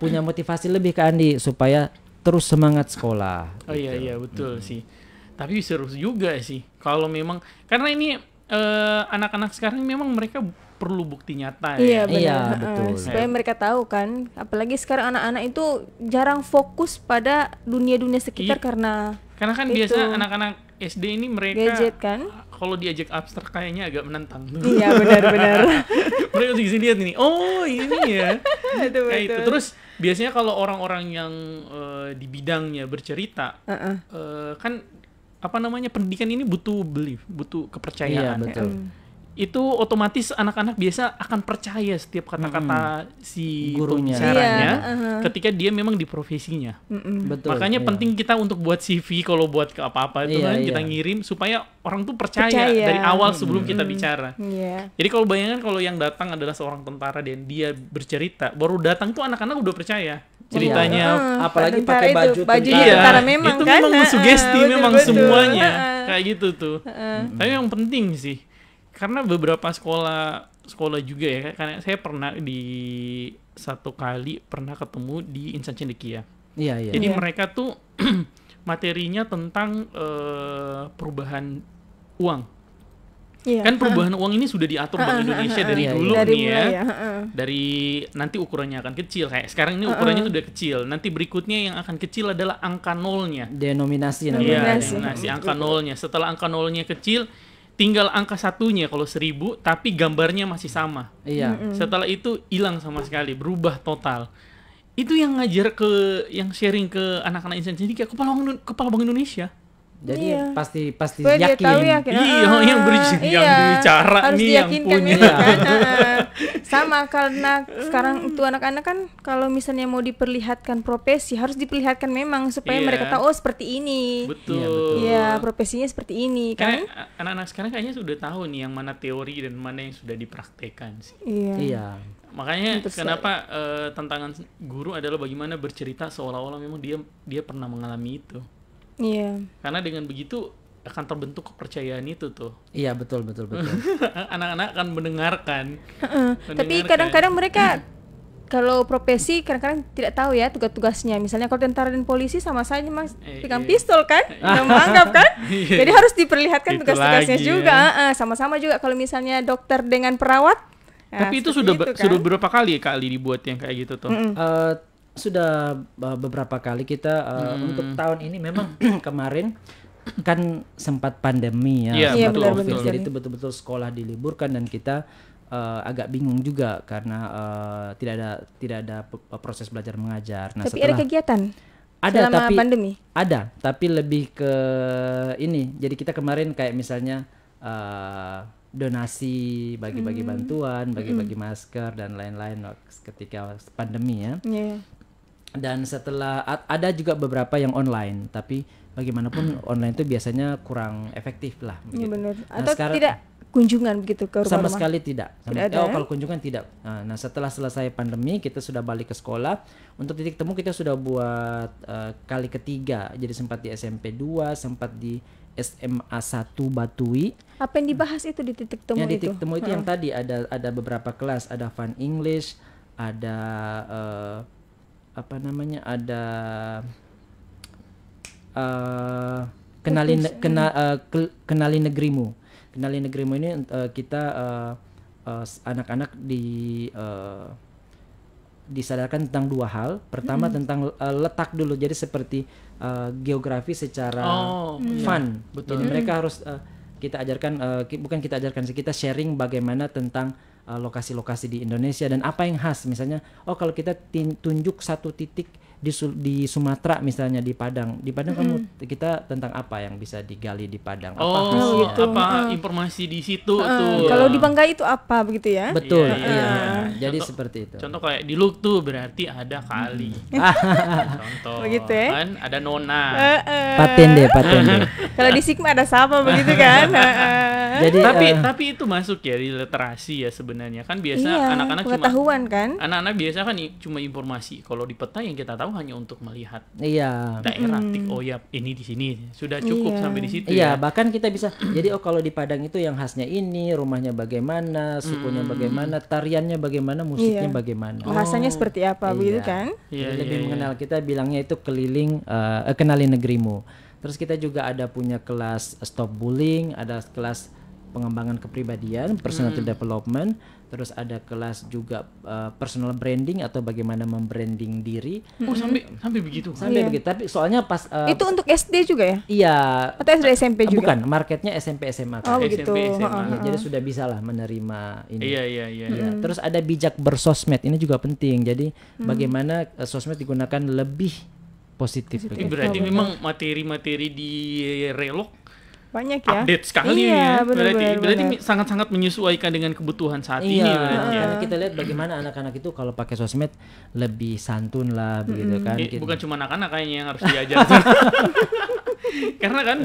punya motivasi lebih ke Andi supaya terus semangat sekolah. Iya betul sih. Tapi seru juga sih kalau memang karena ini anak-anak sekarang memang mereka perlu bukti nyata ya. Iya, betul. Supaya mereka tahu kan, apalagi sekarang anak-anak itu jarang fokus pada dunia-dunia sekitar karena kan biasa anak-anak SD ini mereka gadget kan. Kalau diajak abstrak kayaknya agak menantang. Iya, benar-benar. Mereka bisa lihat ini. Oh, ini ya. Betul. Itu. Terus biasanya kalau orang-orang yang di bidangnya bercerita kan pendidikan ini butuh belief, butuh kepercayaan. Iya, betul. Itu otomatis anak-anak biasa akan percaya setiap kata-kata si gurunya pembicaranya ketika dia memang di profesinya. Betul. Makanya penting kita untuk buat CV kalau buat ke apa-apa itu kita ngirim supaya orang tuh percaya dari awal sebelum kita bicara. Jadi kalau bayangkan kalau yang datang adalah seorang tentara dan dia bercerita, baru datang tuh anak-anak udah percaya ceritanya. Apalagi pakai baju tentara memang itu kan. memang sugesti memang betul. semuanya kayak gitu tuh. Tapi yang penting sih karena beberapa sekolah juga ya, karena saya pernah di satu kali pernah ketemu di Insan Cendekia. Iya. Jadi mereka tuh materinya tentang perubahan uang. Kan perubahan uang ini sudah diatur Bank Indonesia dari dulu nih ya. Dari nanti ukurannya akan kecil, kayak sekarang ini ukurannya sudah kecil. Nanti berikutnya yang akan kecil adalah angka nolnya. Denominasi namanya. Denominasi angka nolnya. Setelah angka nolnya kecil, tinggal angka satunya kalau 1000, tapi gambarnya masih sama. Iya. Setelah itu hilang sama sekali, berubah total. Itu yang yang sharing ke anak-anak insan sendiri kayak kepala Bank Indonesia. Jadi pasti yakin. Yang berbicara harus nih yang punya. Sama karena sekarang itu anak-anak kan kalau misalnya mau diperlihatkan profesi harus diperlihatkan memang supaya mereka tahu seperti ini. Betul. Iya, profesinya seperti ini kan. Karena anak-anak sekarang kayaknya sudah tahu nih yang mana teori dan mana yang sudah dipraktekkan sih. Iya. Makanya Betul kenapa tantangan guru adalah bagaimana bercerita seolah-olah memang dia pernah mengalami itu. Iya. Karena dengan begitu akan terbentuk kepercayaan itu tuh. Iya, betul. Anak-anak akan mendengarkan. Tapi kadang-kadang mereka kalau profesi kadang-kadang tidak tahu ya tugas-tugasnya. Misalnya kalau tentara dan polisi sama saja Mas pegang pistol kan, yang menganggap kan. Iya. Jadi harus diperlihatkan Itu tugas-tugasnya lagi, juga. Sama-sama juga kalau misalnya dokter dengan perawat. Nah, Tapi itu seperti kan. sudah berapa kali ya kali dibuat yang kayak gitu tuh? Sudah beberapa kali kita untuk tahun ini memang kemarin kan sempat pandemi ya, Iya, sempat betul, COVID. betul. Jadi itu betul-betul sekolah diliburkan dan kita agak bingung juga karena tidak ada proses belajar mengajar. Nah, Tapi ada kegiatan ada selama tapi pandemi. ada tapi lebih ke ini. Jadi kita kemarin kayak misalnya donasi, bagi-bagi bantuan, bagi-bagi masker dan lain-lain ketika pandemi ya. Iya. Dan setelah ada juga beberapa yang online, tapi bagaimanapun online itu biasanya kurang efektif lah. Iya Begitu. benar. Nah, Atau sekarang tidak kunjungan begitu ke rumah-rumah. sama sekali tidak. Tidak ada, ya? Kalau kunjungan tidak. Nah, setelah selesai pandemi kita sudah balik ke sekolah. Untuk titik temu kita sudah buat kali ketiga. Jadi sempat di SMP 2, sempat di SMA 1 Batui. Apa yang dibahas itu di titik temu Yang di itu? titik temu itu yang tadi ada beberapa kelas, ada Fun English, ada ada kenali negerimu. Kenali negerimu ini kita anak-anak disadarkan tentang dua hal. Pertama tentang letak dulu. Jadi seperti geografi secara fun. betul. Jadi mereka harus kita ajarkan, bukan kita ajarkan sih, kita sharing bagaimana tentang lokasi-lokasi di Indonesia dan apa yang khas. Misalnya, kalau kita tunjuk satu titik di Sumatera, misalnya di Padang kamu kita tentang apa yang bisa digali di Padang, apa khasnya. gitu. Apa informasi di situ tuh. Kalau di Bangka itu apa begitu ya? Betul, Iya, iya. iya. Jadi Contoh- seperti itu. Contoh kayak di Luk tuh berarti ada kali. Contoh. Begitu ya? Kan ada nona. Paten deh. Kalau di Sigma ada Sapa begitu kan? Jadi Tapi itu masuk ya di literasi ya sebenarnya. Kan biasa Iya, anak-anak pengetahuan kan? Anak-anak biasa kan cuma informasi. Kalau di peta yang kita tahu hanya untuk melihat iya. daerah. Oh ya, ini di sini sudah cukup Iya. sampai di situ Iya, ya. bahkan kita bisa. Jadi kalau di Padang itu yang khasnya ini, rumahnya bagaimana, sukunya bagaimana, tariannya bagaimana, musiknya Iya. bagaimana. Bahasanya seperti apa begitu Iya. kan? Iya, Jadi lebih iya, mengenal kita bilangnya itu kenali negerimu. Terus kita juga ada punya kelas stop bullying, ada kelas pengembangan kepribadian, personality development, terus ada kelas juga personal branding atau bagaimana membranding diri. Oh, sampai begitu. Sampai Iya. begitu. Tapi soalnya pas Itu untuk SD juga ya? iya, Atau SD SMP juga? bukan, marketnya SMP SMA. Oh kan. begitu. SMP, SMA. Ha, ha, ha. Jadi sudah bisa lah menerima ini. Iya. Ya, terus ada bijak bersosmed, ini juga penting. Jadi bagaimana sosmed digunakan lebih positif. Ini begitu. berarti memang materi-materi di Relok Banyak ya? update sekali Iya, ya. benar, Berarti benar. sangat-sangat menyesuaikan dengan kebutuhan saat ini Iya, berarti ya. karena kita lihat bagaimana anak-anak itu kalau pakai sosmed lebih santun lah, begitu kan. Gitu. Bukan cuma anak-anak kayaknya yang harus diajar. Karena kan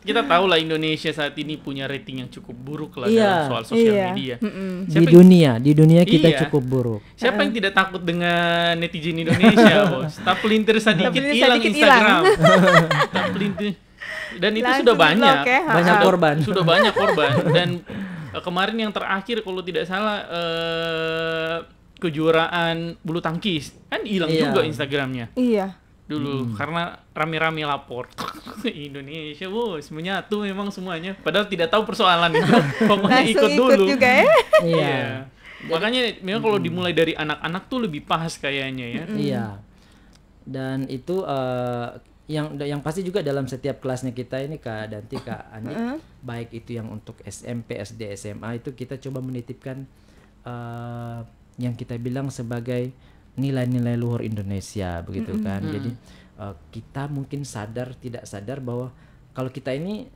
kita tahu lah Indonesia saat ini punya rating yang cukup buruk lah Iya. dalam soal sosial Iya. media. Di Siapa yang- dunia kita Iya. cukup buruk. Siapa yang tidak takut dengan netizen Indonesia, Bos? Tak pelintir sedikit pelintir hilang sedikit Instagram. Tak pelintir. Dan itu Langsung sudah banyak. di-block ya, ha-ha. Banyak korban. Sudah banyak korban dan kemarin yang terakhir kalau tidak salah kejuaraan bulu tangkis kan hilang Iya. juga Instagramnya Iya. dulu karena rame-rame lapor. Indonesia bos menyatu memang semuanya padahal tidak tahu persoalan itu. Pokoknya Langsung ikut dulu. juga ya? Iya. Makanya memang kalau dimulai dari anak-anak tuh lebih pas kayaknya ya. Iya. Dan itu yang pasti juga dalam setiap kelasnya kita ini Kak Danti, Kak Andi, baik itu yang untuk SMP, SD, SMA itu kita coba menitipkan yang kita bilang sebagai nilai-nilai luhur Indonesia begitu kan. Jadi kita mungkin sadar tidak sadar bahwa kalau kita ini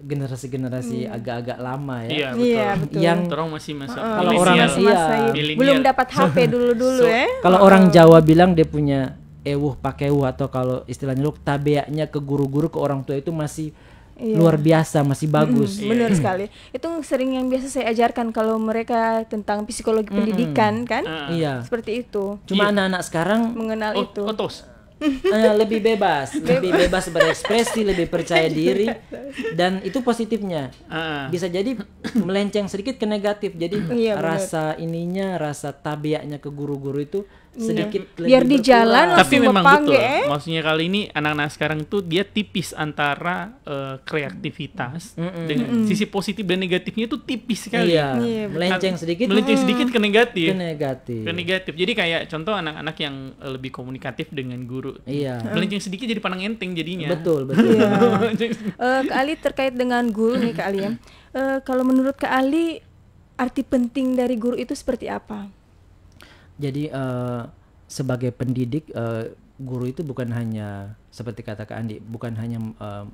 generasi-generasi agak-agak lama ya. Iya betul. Iya, betul. Yang Orang masih masa Kalau orang milenial. Masa Iya. Milenial. belum dapat HP dulu-dulu ya? kalau orang Jawa bilang dia punya ewuh pakewuh atau kalau istilahnya lu tabeaknya ke guru-guru ke orang tua itu masih luar biasa, masih bagus. Benar sekali. Itu sering yang biasa saya ajarkan kalau mereka tentang psikologi pendidikan kan. Iya. Seperti itu. Cuma anak-anak sekarang Mengenal itu. Otos. lebih bebas berekspresi, lebih percaya diri, dan itu positifnya. Bisa jadi melenceng sedikit ke negatif. Jadi Iya, rasa tabiatnya ke guru-guru itu sedikit lebih Biar di jalan berkurang. Tapi langsung memang berpanggil, betul. Maksudnya kali ini anak-anak sekarang tuh dia tipis antara kreativitas dengan sisi positif dan negatifnya itu tipis sekali. Iya, melenceng sedikit ke negatif. ke negatif. Jadi kayak contoh anak-anak yang lebih komunikatif dengan guru. Iya. Melenceng sedikit jadi pandang enteng jadinya. Betul. Kak Ali terkait dengan guru nih Kak Ali ya. Kalau menurut Kak Ali arti penting dari guru itu seperti apa? Jadi sebagai pendidik, guru itu bukan hanya seperti kata Kak Andi, bukan hanya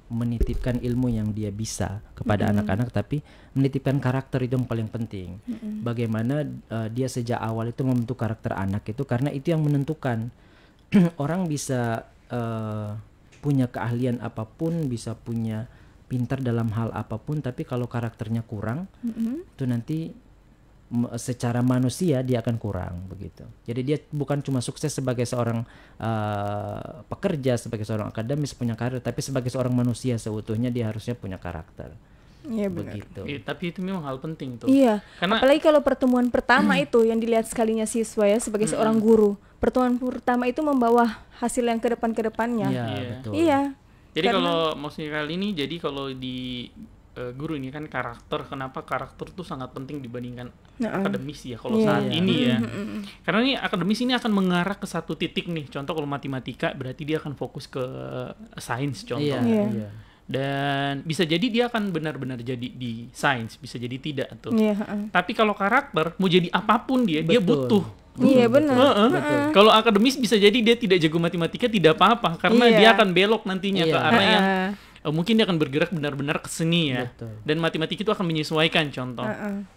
menitipkan ilmu yang dia bisa kepada anak-anak, tapi menitipkan karakter itu yang paling penting. Bagaimana dia sejak awal itu membentuk karakter anak itu, karena itu yang menentukan. Orang bisa punya keahlian apapun, bisa punya pintar dalam hal apapun, tapi kalau karakternya kurang, itu nanti secara manusia dia akan kurang begitu. Jadi dia bukan cuma sukses sebagai seorang pekerja, sebagai seorang akademis punya karir, tapi sebagai seorang manusia seutuhnya dia harusnya punya karakter. Iya benar. Begitu. Tapi itu memang hal penting tuh. Iya. Karena Apalagi kalau pertemuan pertama itu yang dilihat sekalinya siswa ya sebagai seorang guru. Pertemuan pertama itu membawa hasil yang ke depannya. Iya, Iya. betul. Iya. Jadi Karena- kalau maksudnya kali ini, jadi kalau di guru ini kan kenapa karakter tuh sangat penting dibandingkan akademis ya kalau saat ini ya. Karena ini akademis ini akan mengarah ke satu titik nih. Contoh kalau matematika berarti dia akan fokus ke sains contoh. Iya. Iya. Dan bisa jadi dia akan benar-benar jadi di sains, bisa jadi tidak tuh. Iya. Tapi kalau karakter mau jadi apapun dia Betul. butuh. Iya benar. Kalau akademis bisa jadi dia tidak jago matematika tidak apa-apa karena Iya. dia akan belok nantinya ke Iya. arah yang mungkin dia akan bergerak benar-benar ke seni ya. Betul. Dan matematika itu akan menyesuaikan contoh.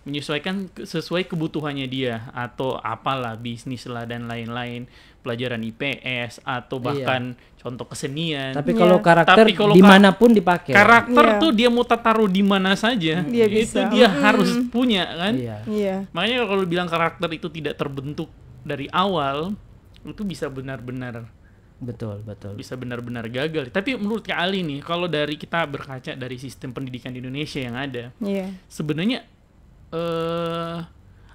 Menyesuaikan sesuai kebutuhannya dia atau apalah bisnis lah dan lain-lain, pelajaran IPS atau bahkan contoh kesenian. Tapi Iya. kalau karakter Tapi kalau dimanapun dipakai. Karakter Iya. tuh dia mau taruh di mana saja. Dia itu bisa. dia harus punya kan. Iya. Iya. Makanya kalau bilang karakter itu tidak terbentuk dari awal, itu bisa benar-benar Betul. gagal. Tapi menurut Kak Ali nih, kalau dari kita berkaca dari sistem pendidikan di Indonesia yang ada, Iya. sebenarnya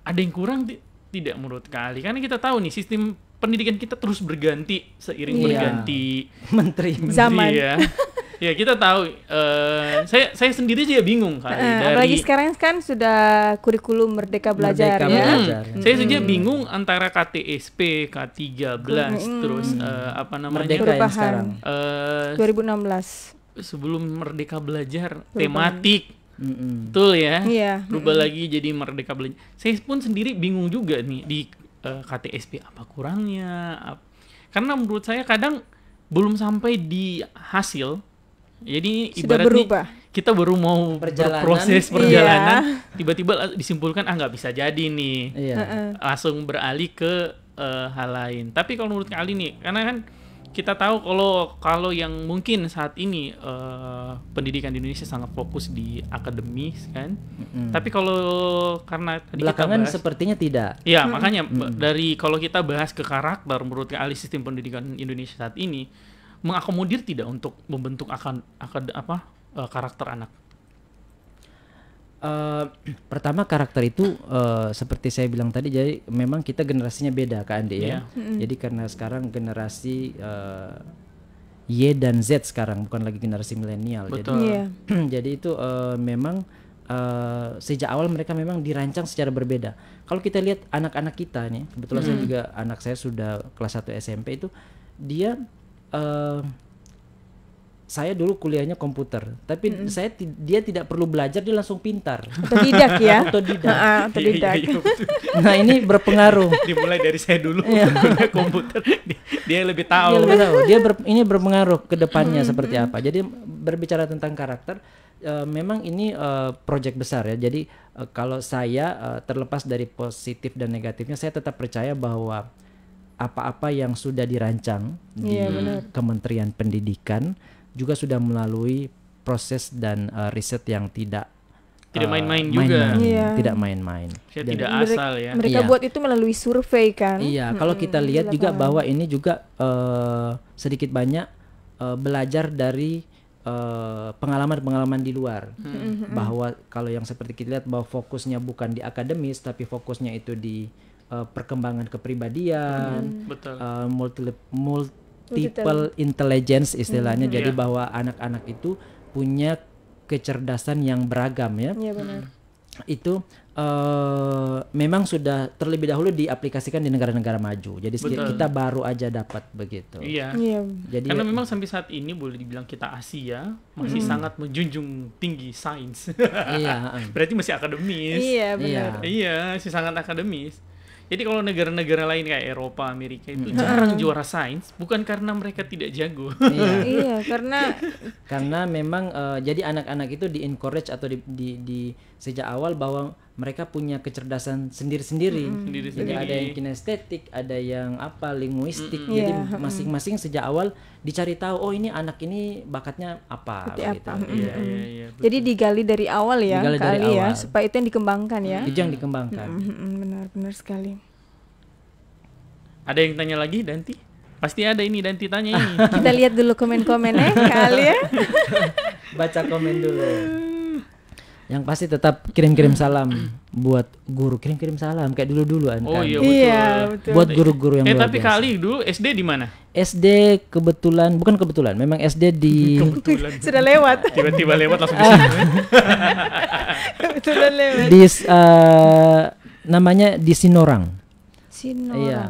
ada yang kurang tidak menurut Kak Ali? Karena kita tahu nih sistem pendidikan kita terus berganti seiring Iya. berganti Menteri. Zaman. ya. Ya kita tahu. Saya sendiri juga bingung kali Apalagi sekarang kan sudah kurikulum Merdeka Belajar Merdeka ya. Belajar. Saya saja bingung antara KTSP, K13, terus apa namanya? Merdeka yang Perubahan. sekarang. 2016. Sebelum Merdeka Belajar tematik. Mm-mm. Betul ya? Iya. Berubah lagi jadi Merdeka Belajar. Saya pun sendiri bingung juga nih di KTSP apa kurangnya. Karena menurut saya kadang belum sampai di hasil. Jadi Sudah ibaratnya berubah. kita baru mau Perjalanan. berproses perjalanan, tiba-tiba disimpulkan nggak bisa jadi nih. Iya. Langsung beralih ke hal lain. Tapi kalau menurut kali nih, karena kan kita tahu kalau yang mungkin saat ini pendidikan di Indonesia sangat fokus di akademis kan. Tapi kalau karena tadi Belakangan kita bahas, sepertinya tidak. ya makanya dari kalau kita bahas ke karakter, menurut kali sistem pendidikan Indonesia saat ini mengakomodir tidak untuk membentuk karakter anak. Pertama karakter itu seperti saya bilang tadi, jadi memang kita generasinya beda Kak Andi ya. Jadi karena sekarang generasi Y dan Z sekarang, bukan lagi generasi milenial. Betul. Iya. Jadi itu memang sejak awal mereka memang dirancang secara berbeda. Kalau kita lihat anak-anak kita nih, kebetulan saya juga anak saya sudah kelas 1 SMP itu, dia saya dulu kuliahnya komputer, tapi dia tidak perlu belajar, dia langsung pintar. Otodidak ya. Otodidak. Otodidak. Iya, betul. Nah ini berpengaruh. Dimulai dari saya dulu komputer, dia lebih Dia tahu. lebih tahu. Ini berpengaruh ke depannya seperti apa. Jadi berbicara tentang karakter, memang ini proyek besar ya. Jadi kalau saya terlepas dari positif dan negatifnya, saya tetap percaya bahwa apa-apa yang sudah dirancang di Iya, benar. Kementerian Pendidikan juga sudah melalui proses dan riset yang tidak main-main juga. Iya. Tidak main-main. Tidak asal ya. Mereka Iya. buat itu melalui survei kan. Iya, kalau kita lihat di juga lapangan. bahwa ini juga sedikit banyak belajar dari pengalaman-pengalaman di luar. Bahwa kalau yang seperti kita lihat bahwa fokusnya bukan di akademis tapi fokusnya itu di perkembangan kepribadian, Betul. multiple intelligence istilahnya. Jadi Iya. bahwa anak-anak itu punya kecerdasan yang beragam ya. Iya benar. Itu memang sudah terlebih dahulu diaplikasikan di negara-negara maju. Jadi Betul. kita baru aja dapat begitu. Iya. Iya. Jadi Karena memang sampai saat ini boleh dibilang kita Asia masih sangat menjunjung tinggi sains. iya, Berarti masih akademis. Iya benar. Iya, masih sangat akademis. Jadi kalau negara-negara lain kayak Eropa, Amerika itu jarang juara sains, bukan karena mereka tidak jago. iya. Iya, Karena memang jadi anak-anak itu di-encourage atau di sejak awal bahwa mereka punya kecerdasan sendiri-sendiri. Jadi ada yang kinestetik, ada yang linguistik. Jadi Iya, masing-masing sejak awal dicari tahu, oh ini anak ini bakatnya apa Seperti begitu. apa. Iya, iya. Jadi digali dari awal ya, Digali dari kali ya, awal. supaya itu yang dikembangkan ya. Itu yang dikembangkan. Benar sekali. Ada yang tanya lagi, Danti? Pasti ada ini, Danti tanya ini. Kita lihat dulu komen-komennya kali ya. Baca komen dulu. Yang pasti tetap kirim-kirim salam buat guru, kirim-kirim salam kayak dulu-dulu kan. Oh iya betul. Iya, betul. Buat guru-guru yang luar tapi biasa. kali dulu SD di mana? SD bukan kebetulan, memang SD di Sudah lewat. Tiba-tiba lewat langsung ke sini. Sudah lewat. di namanya di Sinorang. Sinorang. Iya.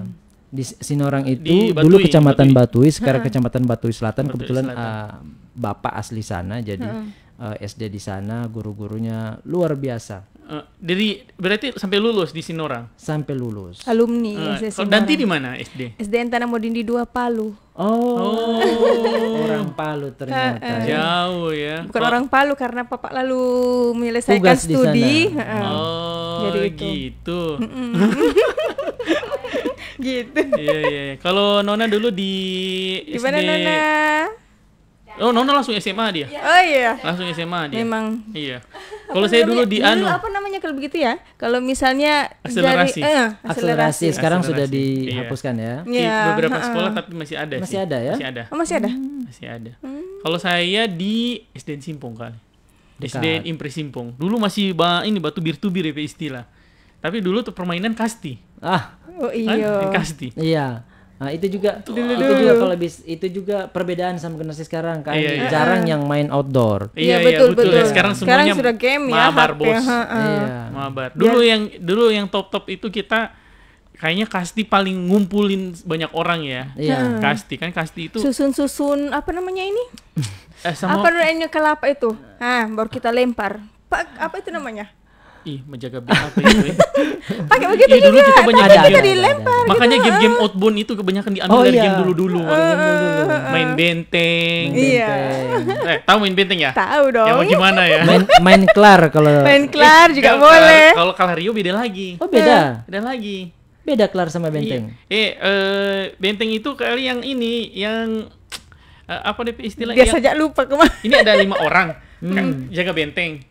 Di Sinorang itu Di dulu Batui, Kecamatan Batui. Batui, sekarang Kecamatan Batui Selatan. Batui Kebetulan Selatan. bapak asli sana, jadi SD di sana, guru-gurunya luar biasa Berarti sampai lulus di Sinorang. sampai lulus. Alumni SD Kalau Sinorang. Danti di mana SD? SDN Tanah Modindi 2 Palu. Oh, orang Palu ternyata. Jauh ya. Bukan orang Palu karena Papa lalu menyelesaikan Tugas di studi. Oh, Jadi itu. gitu. Gitu. Iya. Kalau Nona dulu di Gimana SD. Nona? Oh, Nona langsung SMA dia. Oh iya. Langsung SMA dia. Memang. Iya. Kalau saya dulu di Dulu anu. apa namanya kalau begitu ya? Kalau misalnya Akselerasi. Akselerasi sekarang sudah Akselerasi, dihapuskan ya. Di Iya, beberapa sekolah tapi masih ada Masih sih. ada ya? Masih ada. Oh, masih ada? Masih ada. Kalau saya di SDN Simpong kali. SDN Impres Simpong. Dulu masih ini batu bir-tubir ya istilah. Tapi dulu tuh permainan kasti. Ah, Oh Kan? iya. Kasti. iya. Nah, itu juga itu juga perbedaan sama generasi sekarang kan. Iya, iya. Jarang yang main outdoor. Iya, betul. Sekarang Sekarang semuanya sudah game ya, mabar, HP, bos. Iya. Mabar. Dulu yang top itu kita kayaknya kasti paling ngumpulin banyak orang ya. Iya. Kasti itu Susun apa namanya ini? sama Apa namanya kelapa itu? Baru kita lempar. Pak, apa itu namanya? menjaga BAP itu. Ya. Pakai begitu Iya, dulu juga. kita banyak Tapi game. kita dilempar. Makanya game-game outbound itu kebanyakan diambil Oh, dari iya. game dulu-dulu. Main benteng. Iya. Tahu main benteng ya? Tahu dong. Yang gimana ya? Main kelar kalau Main kelar juga Kalau boleh. Kalau Kalario beda lagi. Oh, beda. Beda lagi. Beda kelar sama benteng. Benteng itu kali yang ini yang apa deh istilah Dia yang saja lupa kemana. ini ada 5 orang kan jaga benteng.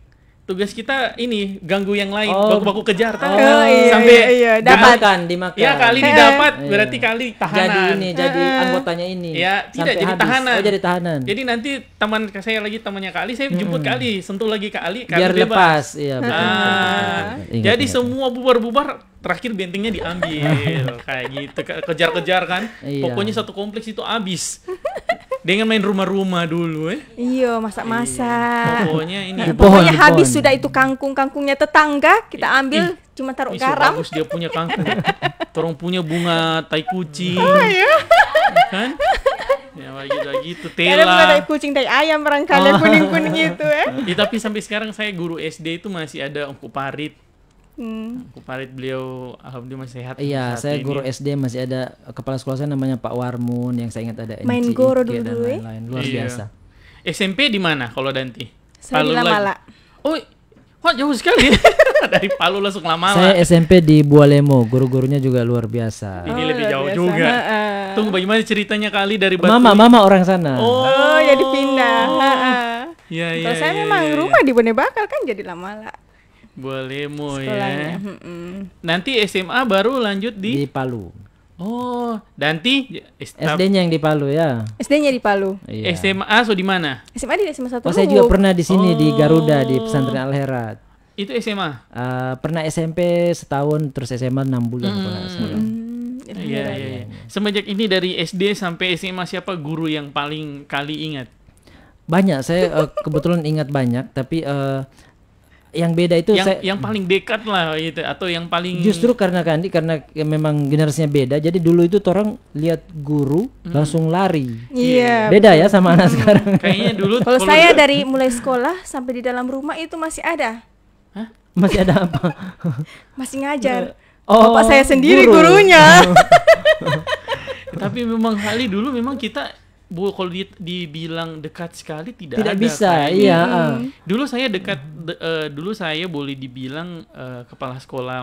Tugas kita ini ganggu yang lain, Oh. baku-baku kejar tahu. Oh, iya, Sampai iya. Dapat. Dimakan. ya kali didapat Iya. berarti kali tahanan. Jadi anggotanya ini. Ya, tidak Sampai jadi habis. tahanan. Oh, jadi tahanan. Jadi nanti teman saya lagi temannya kali, saya jemput kali, sentuh lagi kali Biar bebas. lepas. Iya, betul. Jadi Ingat. semua bubar-bubar, terakhir bentengnya diambil kayak gitu, kejar-kejar kan. Iya. Pokoknya satu kompleks itu habis. Dengan main rumah-rumah dulu Iya, masak-masak. Pokoknya ini Pokoknya Pohon. habis sudah itu kangkungnya tetangga, kita ambil cuma taruh Ih, so garam. bagus dia punya kangkung. Torong punya bunga tai kucing. Kan? Ya gitu Ada bukan tela. tai kucing, tai ayam barangkali yang kuning-kuning itu Tapi sampai sekarang saya guru SD itu masih ada Ongku Parit. Ongku Parit beliau alhamdulillah masih sehat. Iya, saat saya ini. guru SD masih ada kepala sekolah saya namanya Pak Warmun yang saya ingat ada Main NCIK goro dan dulu, lain-lain. Luar Iya. biasa. SMP di mana kalau Danti? Saya di Palu Lamala. lagi. Oh, wah jauh sekali. Dari Palu langsung Lamala. Saya SMP di Bualemo, guru-gurunya juga luar biasa. Ini lebih luar jauh biasa. juga. Heeh. Tunggu bagaimana ceritanya kali dari Batu. Mama orang sana. Oh, jadi pindah. Iya, iya. Kalau saya iya, memang iya, rumah di Bone Bakal kan jadi lama lah boleh mo sekolahnya. ya. Nanti SMA baru lanjut Di di Palu. Oh, nanti SD-nya yang di Palu ya. SD-nya di Palu. Iya. SMA so di mana? SMA di SMA 1 Oh, saya juga Lubuk. pernah di sini di Oh. Garuda di Pesantren Al Herat. Itu SMA. Pernah SMP setahun terus SMA 6 bulan kalau nggak salah. Iya, iya, iya. Semenjak ini dari SD sampai SMA siapa guru yang paling kali ingat? Banyak, saya kebetulan ingat banyak, tapi yang beda itu Yang paling dekat lah gitu atau yang paling justru karena ya memang generasinya beda. Jadi dulu itu orang lihat guru langsung lari. Iya. Beda ya sama anak sekarang. kayaknya dulu Kalau saya dari mulai sekolah sampai di dalam rumah itu masih ada. Masih ada apa? Masih ngajar. Oh, Bapak saya sendiri guru. gurunya. tapi memang kali dulu memang kita kalau dibilang dekat sekali tidak Tidak ada bisa, kayaknya. iya. Dulu saya dekat dulu saya boleh dibilang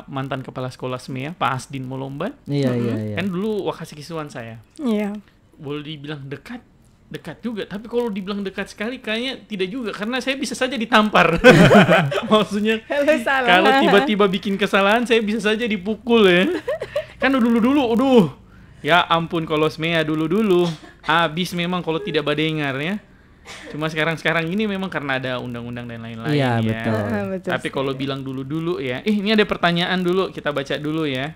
mantan kepala sekolah SMEA Pak Asdin Molomban. Iya, iya, iya. Kan dulu wakasiswaan saya. Iya. Boleh dibilang dekat juga, tapi kalau dibilang dekat sekali kayaknya tidak juga karena saya bisa saja ditampar. Maksudnya Kalau salah. kalau tiba-tiba bikin kesalahan saya bisa saja dipukul ya. Kan dulu aduh. Ya ampun kalau SMEA dulu habis memang kalau tidak badengar ya. Cuma sekarang ini memang karena ada undang-undang dan lain-lain Iya, ya. betul. Betul. Tapi kalau bilang dulu ya. Ini ada pertanyaan dulu, kita baca dulu ya.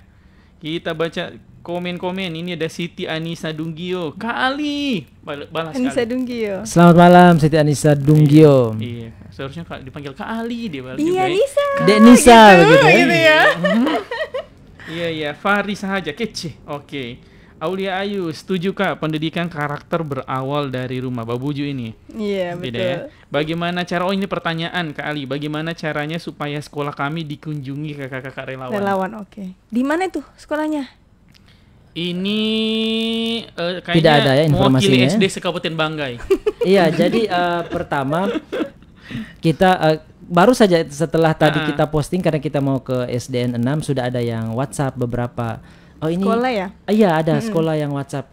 Kita baca komen-komen. Ini ada Siti Anissa Dunggio. Kali. Balas Anissa kali. Dunggio. Selamat malam Siti Anissa Dunggio. Iya, seharusnya dipanggil Kali dia balas Iya, juga. Ya. Nisa. Dek Nisa begitu ya. Gitu ya. Iya, Fahri saja kece. Oke. Aulia Ayu, setuju Kak pendidikan karakter berawal dari rumah. Babuju ini. Iya, Beda betul. ya. Bagaimana cara ini pertanyaan Kak Ali. Bagaimana caranya supaya sekolah kami dikunjungi kakak-kakak relawan? Relawan, oke. Di mana itu sekolahnya? Ini kayaknya Tidak ada ya mewakili informasinya. SD Sekabupaten Banggai. Iya, jadi pertama kita baru saja setelah tadi kita posting karena kita mau ke SDN 6 sudah ada yang WhatsApp beberapa. Oh ini Sekolah ya? Iya, ada sekolah yang WhatsApp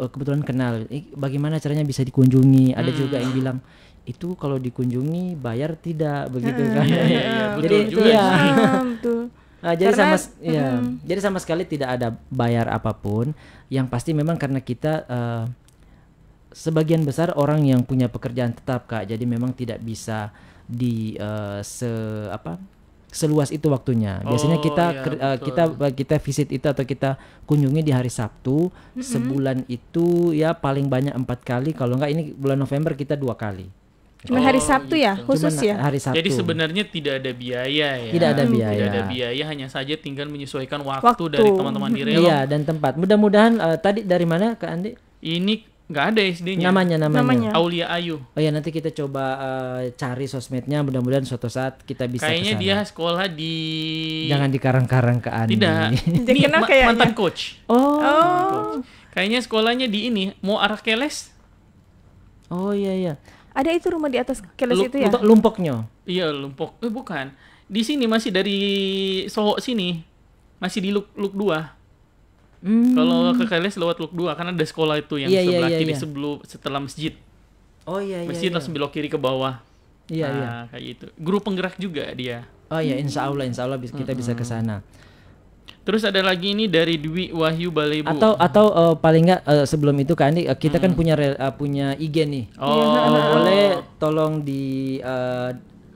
kebetulan kenal. Bagaimana caranya bisa dikunjungi? Ada juga yang bilang itu kalau dikunjungi bayar tidak begitu kan. Iya, Jadi betul juga iya. sih. Betul. Jadi Karena- jadi sama sekali tidak ada bayar apapun. Yang pasti memang karena kita sebagian besar orang yang punya pekerjaan tetap Kak. Jadi memang tidak bisa seluas itu waktunya. Biasanya Oh, kita iya, kita visit itu atau kita kunjungi di hari Sabtu. Sebulan itu ya paling banyak 4 kali. Kalau enggak ini bulan November kita 2 kali. Cuma hari Sabtu ya, khusus Cuman ya? hari Sabtu. Jadi sebenarnya tidak ada biaya ya. Tidak ada biaya. Tidak ada biaya, hanya saja tinggal menyesuaikan waktu, Waktu. dari teman-teman di Relong. Iya, dan tempat. Mudah-mudahan tadi dari mana Kak Andi? Ini nggak ada SD-nya. Namanya. Namanya. Aulia Ayu. Oh ya nanti kita coba cari sosmednya. Mudah-mudahan suatu saat kita bisa Kayaknya kesana. dia sekolah di Jangan dikarang-karang ke Andi. Tidak. Jadi Ini kenapa kayaknya? mantan coach. Oh. Oh, Kayaknya sekolahnya di ini mau arah Keles. Oh iya. ada itu rumah di atas keles itu ya? Lumpoknya. Iya, Lumpok. Bukan. Di sini masih dari Soho sini. Masih di Luk 2. Kalau ke Keles lewat Luk 2 kan ada sekolah itu yang Iya, sebelah iya, kiri iya. setelah masjid. Oh iya. Masjid langsung belok kiri ke bawah. Iya. Nah, kayak gitu. Guru penggerak juga dia. Oh iya, insya Allah kita bisa ke sana. Terus ada lagi ini dari Dwi Wahyu Balebu. Atau paling nggak sebelum itu Kak Andi, kita kan punya IG nih. Boleh tolong di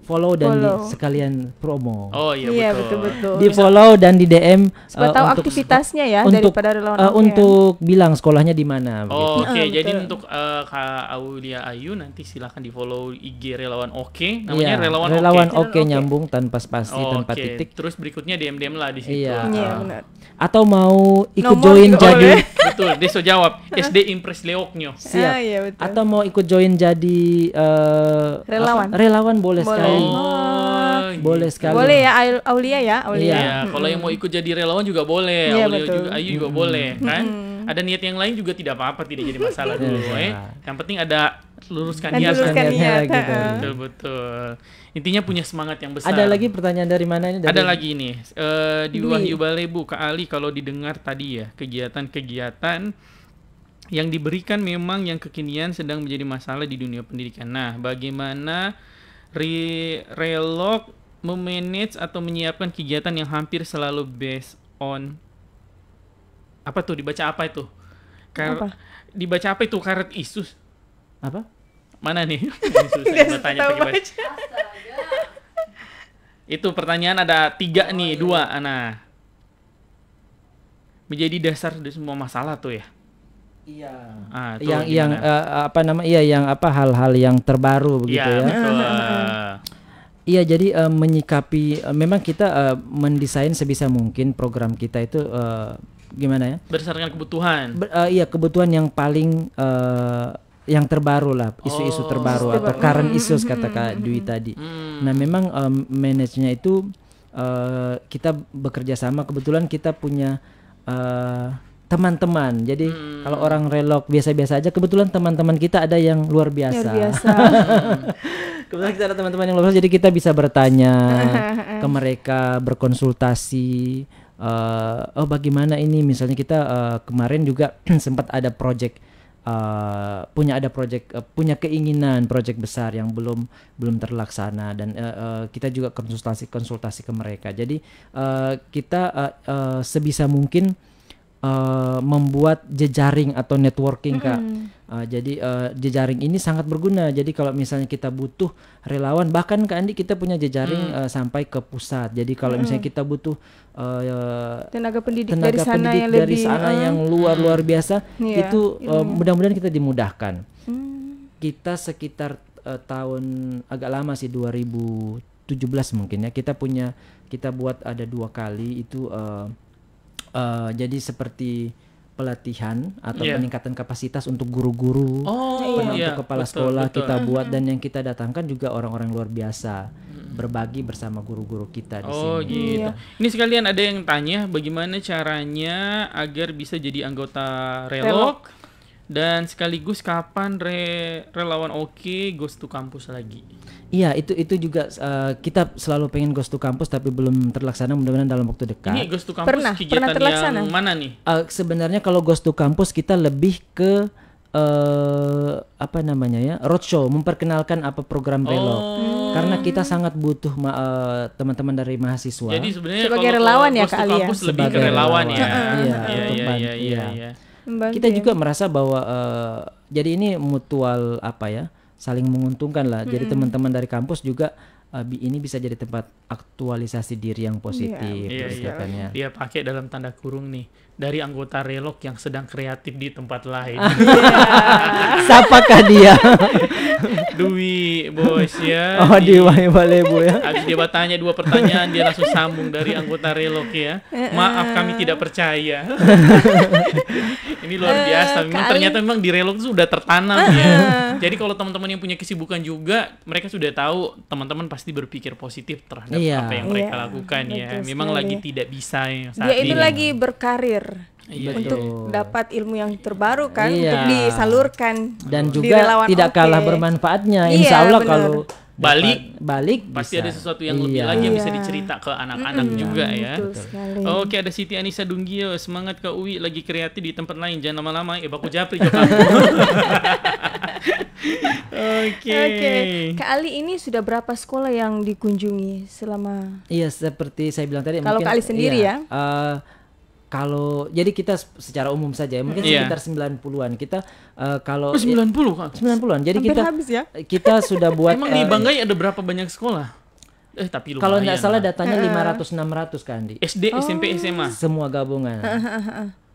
follow dan sekalian promo. Oh iya, Iya, betul. betul. Di follow dan di DM Supaya tahu untuk aktivitasnya ya untuk daripada relawan Oke. untuk bilang sekolahnya di mana. Oh, begitu. oke. Betul. Jadi untuk Kak Aulia Ayu nanti silakan di follow IG Relawan Oke. Namanya Iya, Relawan relawan Oke. oke nyambung tanpa spasi Oh, tanpa oke. titik. Terus berikutnya DM lah di situ. Iya. Iya, benar. Atau mau ikut Nomor join juga jadi boleh. Betul, Deso jawab. SD Impres Leoknyo. siap. Ah, iya, betul. Atau mau ikut join jadi Relawan. relawan boleh Boleh. sekali. Oh, Boleh sekali. Boleh ya, Aulia ya, Aulia. Iya. Iya, kalau yang mau ikut jadi relawan juga boleh, Iya, Aulia betul. juga, Ayu juga boleh, kan? Ada niat yang lain juga tidak apa-apa, tidak jadi masalah dulu, Yang penting ada luruskan Dan niat. luruskan niatnya niat. gitu. Betul, betul. Intinya punya semangat yang besar. Ada lagi pertanyaan dari mana ini? Ada lagi nih di Dwi. Wahyu Balebu Kak Ali, kalau didengar tadi ya kegiatan-kegiatan yang diberikan memang yang kekinian sedang menjadi masalah di dunia pendidikan. Nah, bagaimana Relok memanage atau menyiapkan kegiatan yang hampir selalu based on apa tuh, dibaca apa itu? Apa? Dibaca apa itu, current issues? Apa? Mana nih? Susah bertanya tahu pakai baca. Itu pertanyaan ada 3 nih, 2 Ana. Menjadi dasar dari semua masalah tuh ya. Iya. Tuh yang apa nama? Iya, yang apa hal-hal yang terbaru begitu ya. Betul. Iya, jadi menyikapi memang kita mendesain sebisa mungkin program kita itu gimana ya? Berdasarkan kebutuhan. Iya, kebutuhan yang paling yang terbaru lah, isu-isu terbaru atau current issues kata Kak Dwi tadi. Nah, memang manage-nya itu kita bekerja sama, kebetulan kita punya teman-teman. Jadi kalau orang Relok biasa-biasa aja, kebetulan teman-teman kita ada yang luar biasa. Luar biasa. Kebetulan kita ada teman-teman yang luar biasa, jadi kita bisa bertanya ke mereka, berkonsultasi. Oh bagaimana ini? Misalnya kita kemarin juga sempat ada project, punya keinginan project besar yang belum terlaksana, dan kita juga konsultasi ke mereka. Jadi kita sebisa mungkin membuat jejaring atau networking Kak. Jadi jejaring ini sangat berguna. Jadi kalau misalnya kita butuh relawan, bahkan Kak Andi kita punya jejaring sampai ke pusat. Jadi kalau misalnya kita butuh tenaga pendidik dari sana yang lebih yang luar biasa, iya, itu mudah-mudahan kita dimudahkan. Kita sekitar tahun agak lama sih, 2017 mungkin ya, kita buat ada 2 kali itu. Jadi seperti pelatihan atau peningkatan kapasitas untuk guru-guru, untuk kepala sekolah kita buat, dan yang kita datangkan juga orang-orang luar biasa berbagi bersama guru-guru kita di sini. Gitu. Iya. Ini sekalian ada yang tanya bagaimana caranya agar bisa jadi anggota Relok, dan sekaligus kapan relawan goes to kampus lagi. Iya, itu juga kita selalu pengen goes to kampus tapi belum terlaksana, mudah-mudahan dalam waktu dekat. Ini goes to kampus kegiatan terlaksana. yang mana nih? Sebenarnya kalau goes to kampus kita lebih ke apa namanya ya, roadshow, memperkenalkan apa program Relok. Karena kita sangat butuh teman-teman dari mahasiswa. Jadi sebenarnya sebagai kalau relawan ya goes to kali ya. kampus lebih ke relawan ya. Iya. Kita juga merasa bahwa jadi ini mutual apa ya, saling menguntungkan lah. Jadi teman-teman dari kampus juga ini bisa jadi tempat aktualisasi diri yang positif. Iya. Dia pakai dalam tanda kurung nih, dari anggota Relok yang sedang kreatif di tempat lain. Siapakah dia? Dwi bos ya. Oh Dewi Balebo ya. Habis dia bertanya 2 pertanyaan, dia langsung sambung dari anggota Relok ya. Maaf kami tidak percaya. Ini luar biasa. Memang ternyata memang di Relok itu sudah tertanam ya. Jadi kalau teman-teman yang punya kesibukan juga, mereka sudah tahu teman-teman pasti berpikir positif terhadap apa yang mereka lakukan ya. Memang lagi tidak bisa ya saat dia itu ini. lagi berkarir. Untuk dapat ilmu yang terbaru kan, untuk disalurkan dan juga tidak kalah bermanfaatnya. Insya Allah kalau balik pasti ada sesuatu yang lebih lagi yang bisa dicerita ke anak-anak juga ya. Oke, ada Siti Anissa Dunggio, semangat Kak Uwi, lagi kreatif di tempat lain, jangan lama-lama baku japri jo kamu. Oke. Kak Ali, ini sudah berapa sekolah yang dikunjungi selama? Iya, seperti saya bilang tadi. Kalau Kak Ali sendiri ya? Kalau jadi kita secara umum saja mungkin sekitar 90-an. Kita kalau 90 kan? 90-an. Jadi hampir habis ya? Kita sudah buat emang di Banggai ada berapa banyak sekolah? Tapi kalau nggak salah datanya 500-600 kan di SD, SMP, SMA. Semua gabungan.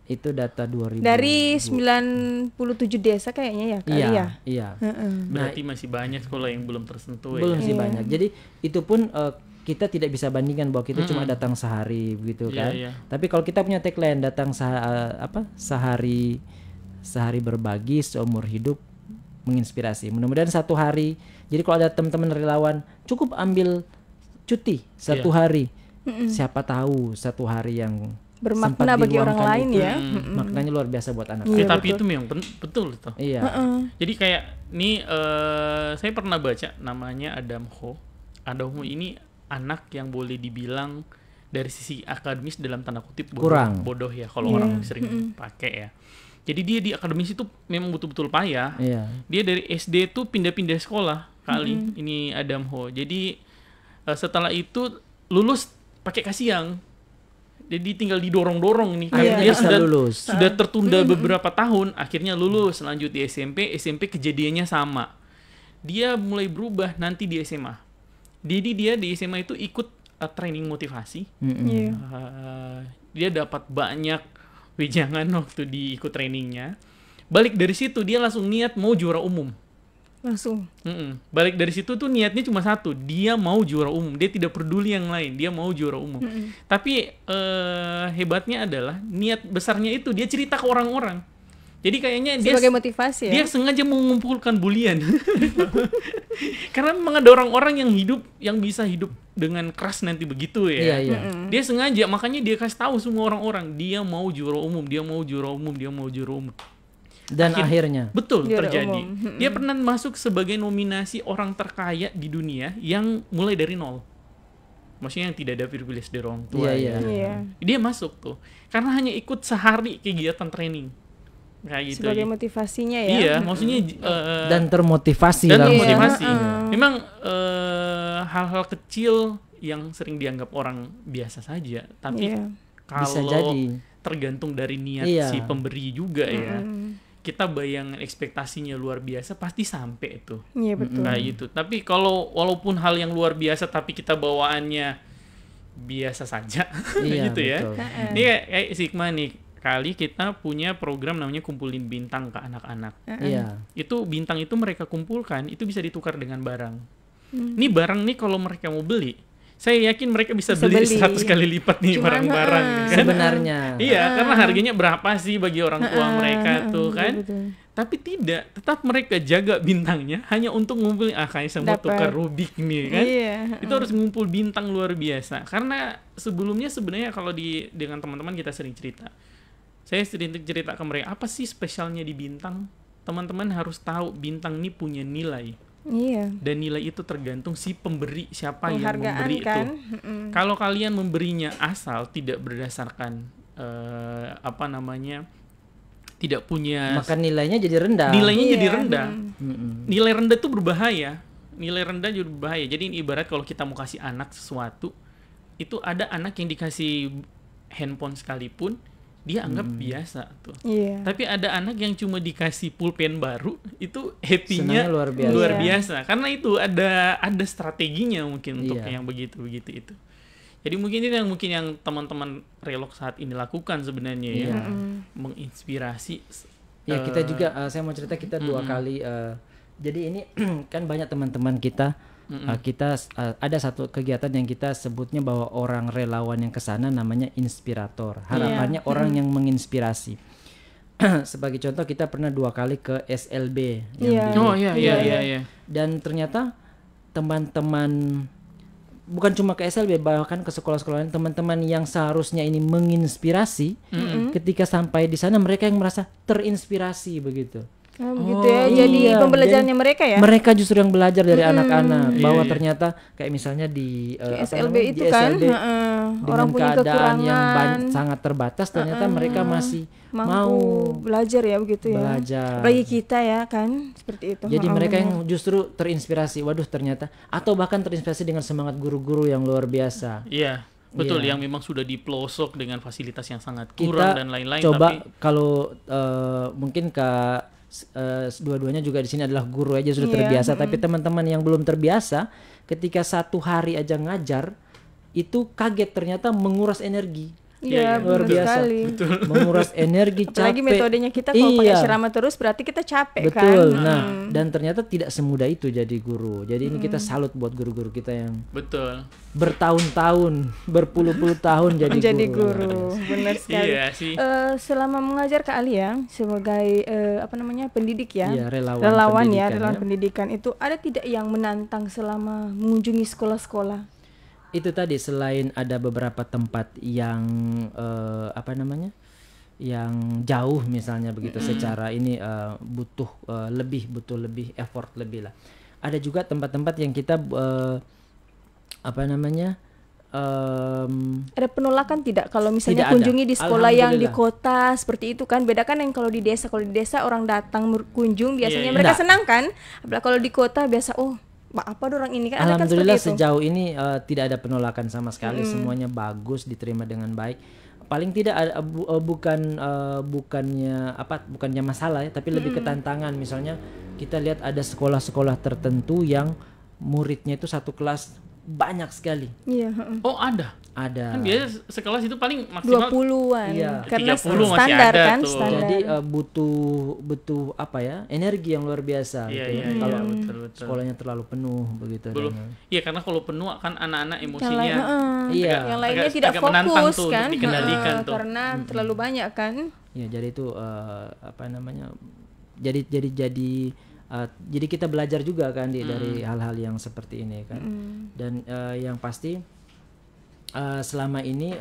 Itu data 2000. Dari 97 desa kayaknya ya kali ya. Iya. Berarti masih banyak sekolah yang belum tersentuh belum sih banyak. Jadi itu pun kita tidak bisa bandingkan bahwa kita cuma datang sehari begitu kan. Tapi kalau kita punya tagline datang sehari berbagi, seumur hidup menginspirasi. Mudah-mudahan 1 hari. Jadi kalau ada teman-teman relawan cukup ambil cuti 1 hari. Siapa tahu 1 hari yang bermakna bagi orang lain ya. Maknanya luar biasa buat anak. Tapi itu memang betul tuh. Iya. Jadi kayak nih saya pernah baca namanya Adam Ho. Adam Ho ini anak yang boleh dibilang dari sisi akademis dalam tanda kutip bodoh ya kalau orang sering pakai ya. Jadi dia di akademis itu memang betul-betul payah. Iya. Dia dari SD tuh pindah-pindah sekolah kali. Ini Adam Ho. Jadi setelah itu lulus pakai kasiang. Jadi tinggal didorong-dorong nih. Karena Akhirnya dia bisa lulus. sudah tertunda beberapa tahun. Akhirnya lulus. Lanjut di SMP. SMP kejadiannya sama. Dia mulai berubah nanti di SMA. Jadi dia di SMA itu ikut training motivasi. Iya. Dia dapat banyak wejangan waktu diikut trainingnya. Balik dari situ dia langsung niat mau juara umum. Langsung. Balik dari situ tuh niatnya cuma satu, dia mau juara umum. Dia tidak peduli yang lain, dia mau juara umum. Tapi hebatnya adalah niat besarnya itu dia cerita ke orang-orang. Jadi kayaknya dia Sebagai motivasi ya. dia sengaja mengumpulkan bulian. Karena memang ada orang-orang yang bisa hidup dengan keras nanti begitu ya. Iya. Dia sengaja, makanya dia kasih tahu semua orang-orang dia mau juara umum, dia mau juara umum, dia mau juara umum. Dan akhirnya Betul Juara terjadi. umum. Dia pernah masuk sebagai nominasi orang terkaya di dunia yang mulai dari nol. Maksudnya yang tidak ada privilege dari orang tua. Iya. Iya. Dia masuk tuh karena hanya ikut sehari kegiatan training. Kayak gitu. Sebagai motivasinya ya. Iya, maksudnya dan termotivasi dan langsung. termotivasi. Iya. Memang hal-hal kecil yang sering dianggap orang biasa saja, tapi Iya. Bisa kalau jadi. tergantung dari niat Iya. si pemberi juga ya. Kita bayangin ekspektasinya luar biasa pasti sampai tuh. Iya betul. Kayak gitu. Tapi kalau walaupun hal yang luar biasa tapi kita bawaannya biasa saja Iya, gitu ya. betul. Ini kayak Sigma nih. Kali kita punya program namanya kumpulin bintang ke anak-anak. Iya. Itu bintang itu mereka kumpulkan itu bisa ditukar dengan barang. Ini barang nih kalau mereka mau beli, saya yakin mereka bisa beli 100 kali lipat nih Cuman, barang-barang kan? Sebenarnya. Iya, karena harganya berapa sih bagi orang tua mereka tuh kan? betul. Tapi tidak, tetap mereka jaga bintangnya hanya untuk ngumpulin kayak semua Dapat. tukar Rubik nih kan. Iya. Itu harus ngumpul bintang luar biasa. Karena sebelumnya sebenarnya kalau dengan teman-teman kita sering cerita. Saya sering cerita ke mereka, apa sih spesialnya di bintang? Teman-teman harus tahu bintang ini punya nilai. Iya. Dan nilai itu tergantung si pemberi, siapa yang Penghargaan memberi kan. itu. Kalau kalian memberinya asal tidak berdasarkan tidak punya Maka nilainya jadi rendah. nilainya Iya. jadi rendah. Mm-mm. Nilai rendah itu berbahaya. Nilai rendah jadi berbahaya. Jadi ini ibarat kalau kita mau kasih anak sesuatu, itu ada anak yang dikasih handphone sekalipun dia anggap biasa tuh. Iya. Tapi ada anak yang cuma dikasih pulpen baru, itu happy-nya Senangnya luar biasa. luar Iya. biasa. Karena itu ada strateginya mungkin untuk Iya. yang begitu itu. Jadi mungkin itu yang teman-teman Relok saat ini lakukan sebenarnya ya, Iya. menginspirasi. Ya kita juga saya mau cerita kita dua kali jadi ini kan banyak teman-teman kita kita ada satu kegiatan yang kita sebutnya bahwa orang relawan yang kesana namanya inspirator. Harapannya orang yang menginspirasi. Sebagai contoh kita pernah 2 kali ke SLB yang Iya. di- Iya. dan ternyata teman-teman bukan cuma ke SLB bahkan ke sekolah-sekolah lain, teman-teman yang seharusnya ini menginspirasi ketika sampai di sana mereka yang merasa terinspirasi begitu. Oh, begitu ya. Jadi Iya, pembelajarannya jadi mereka ya. Mereka justru yang belajar dari anak-anak bahwa Iya. ternyata kayak misalnya di SLB itu kan dengan orang punya keadaan yang kekurangan, sangat terbatas ternyata mereka masih mampu mau belajar ya begitu ya. belajar. Bagi kita ya kan seperti itu. Jadi mereka yang justru terinspirasi, waduh ternyata, atau bahkan terinspirasi dengan semangat guru-guru yang luar biasa. Iya, betul. Iya. Yang memang sudah di pelosok dengan fasilitas yang sangat Kita kurang dan lain-lain. coba Tapi kalau mungkin dua-duanya juga di sini adalah guru aja sudah Iya, terbiasa, tapi teman-teman yang belum terbiasa, ketika 1 hari aja ngajar, itu kaget ternyata menguras energi. Iya, luar betul biasa. sekali. Menguras energi, capek. Apalagi metodenya kita kalau pakai Iya. ceramah terus berarti kita capek kan. Betul. Nah, dan ternyata tidak semudah itu jadi guru. Jadi ini kita salut buat guru-guru kita yang betul. bertahun-tahun, berpuluh-puluh tahun jadi guru. Benar sekali. Iya sih. Selama mengajar Kak Ali ya sebagai pendidik ya. Iya, relawan relawan pendidikan, ya. pendidikan itu ada tidak yang menantang selama mengunjungi sekolah-sekolah? Itu tadi selain ada beberapa tempat yang yang jauh misalnya begitu secara ini butuh lebih effort lebih lah. Ada juga tempat-tempat yang kita Ada penolakan tidak kalau misalnya Tidak ada. kunjungi di sekolah yang di Alhamdulillah. kota seperti itu kan? Beda kan yang kalau di desa. Kalau di desa orang datang kunjung biasanya Iya, mereka Enggak. senang kan? Apalagi kalau di kota biasa apa orang ini kan? Ada kan Alhamdulillah seperti itu. sejauh ini tidak ada penolakan sama sekali, semuanya bagus, diterima dengan baik. Paling tidak ada bukannya masalah ya, tapi lebih ke tantangan. Misalnya kita lihat ada sekolah-sekolah tertentu yang muridnya itu satu kelas banyak sekali. Iya, Oh, ada. Ada. Kan biasa sekelas itu paling maksimal 20-an. Iya. Karena 30 masih standar ada kan, tuh. standar. Jadi butuh apa ya, energi yang luar biasa Iya, gitu. iya, Kalau iya, betul. sekolahnya terlalu penuh begitu. Belum. dan- Iya, karena kalau penuh kan anak-anak Yang emosinya. Iya. yang lainnya agak- tidak agak menantang fokus tuh untuk kan, dikendalikan tuh. karena terlalu banyak kan. Ya, jadi itu jadi kita belajar juga kan dari hal-hal yang seperti ini kan. Dan yang pasti selama ini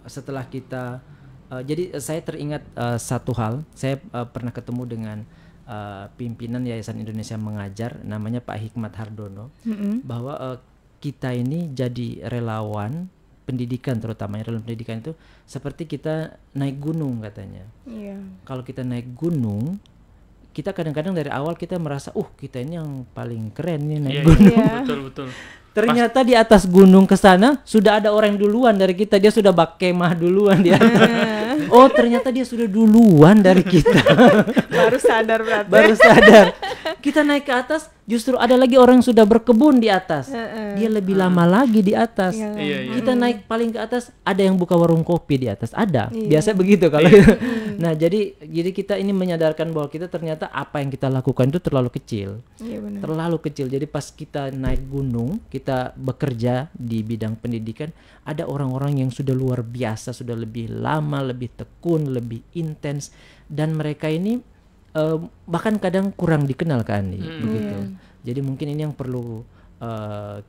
setelah kita jadi saya teringat satu hal. Saya pernah ketemu dengan pimpinan Yayasan Indonesia Mengajar, namanya Pak Hikmat Hardono, bahwa kita ini jadi relawan pendidikan, terutamanya relawan pendidikan itu seperti kita naik gunung katanya. Iya. Kalau kita naik gunung, kita kadang-kadang dari awal kita merasa, kita ini yang paling keren nih naik Iya, gunung. iya, betul. Ternyata di atas gunung ke sana sudah ada orang duluan dari kita, dia sudah kemah duluan di atas. Oh, ternyata dia sudah duluan dari kita. Baru sadar berarti. Baru sadar. Kita naik ke atas, justru ada lagi orang yang sudah berkebun di atas. Dia lebih lama lagi di atas. Iya. Iya, iya. Kita naik paling ke atas, ada yang buka warung kopi di atas, ada. Biasa begitu kalau. Nah, jadi kita ini menyadarkan bahwa kita ternyata apa yang kita lakukan itu terlalu kecil. Iya benar. Terlalu kecil. Jadi pas kita naik gunung, kita bekerja di bidang pendidikan, ada orang-orang yang sudah luar biasa, sudah lebih lama, lebih tekun, lebih intens, dan mereka ini bahkan kadang kurang dikenal kan, begitu. Jadi mungkin ini yang perlu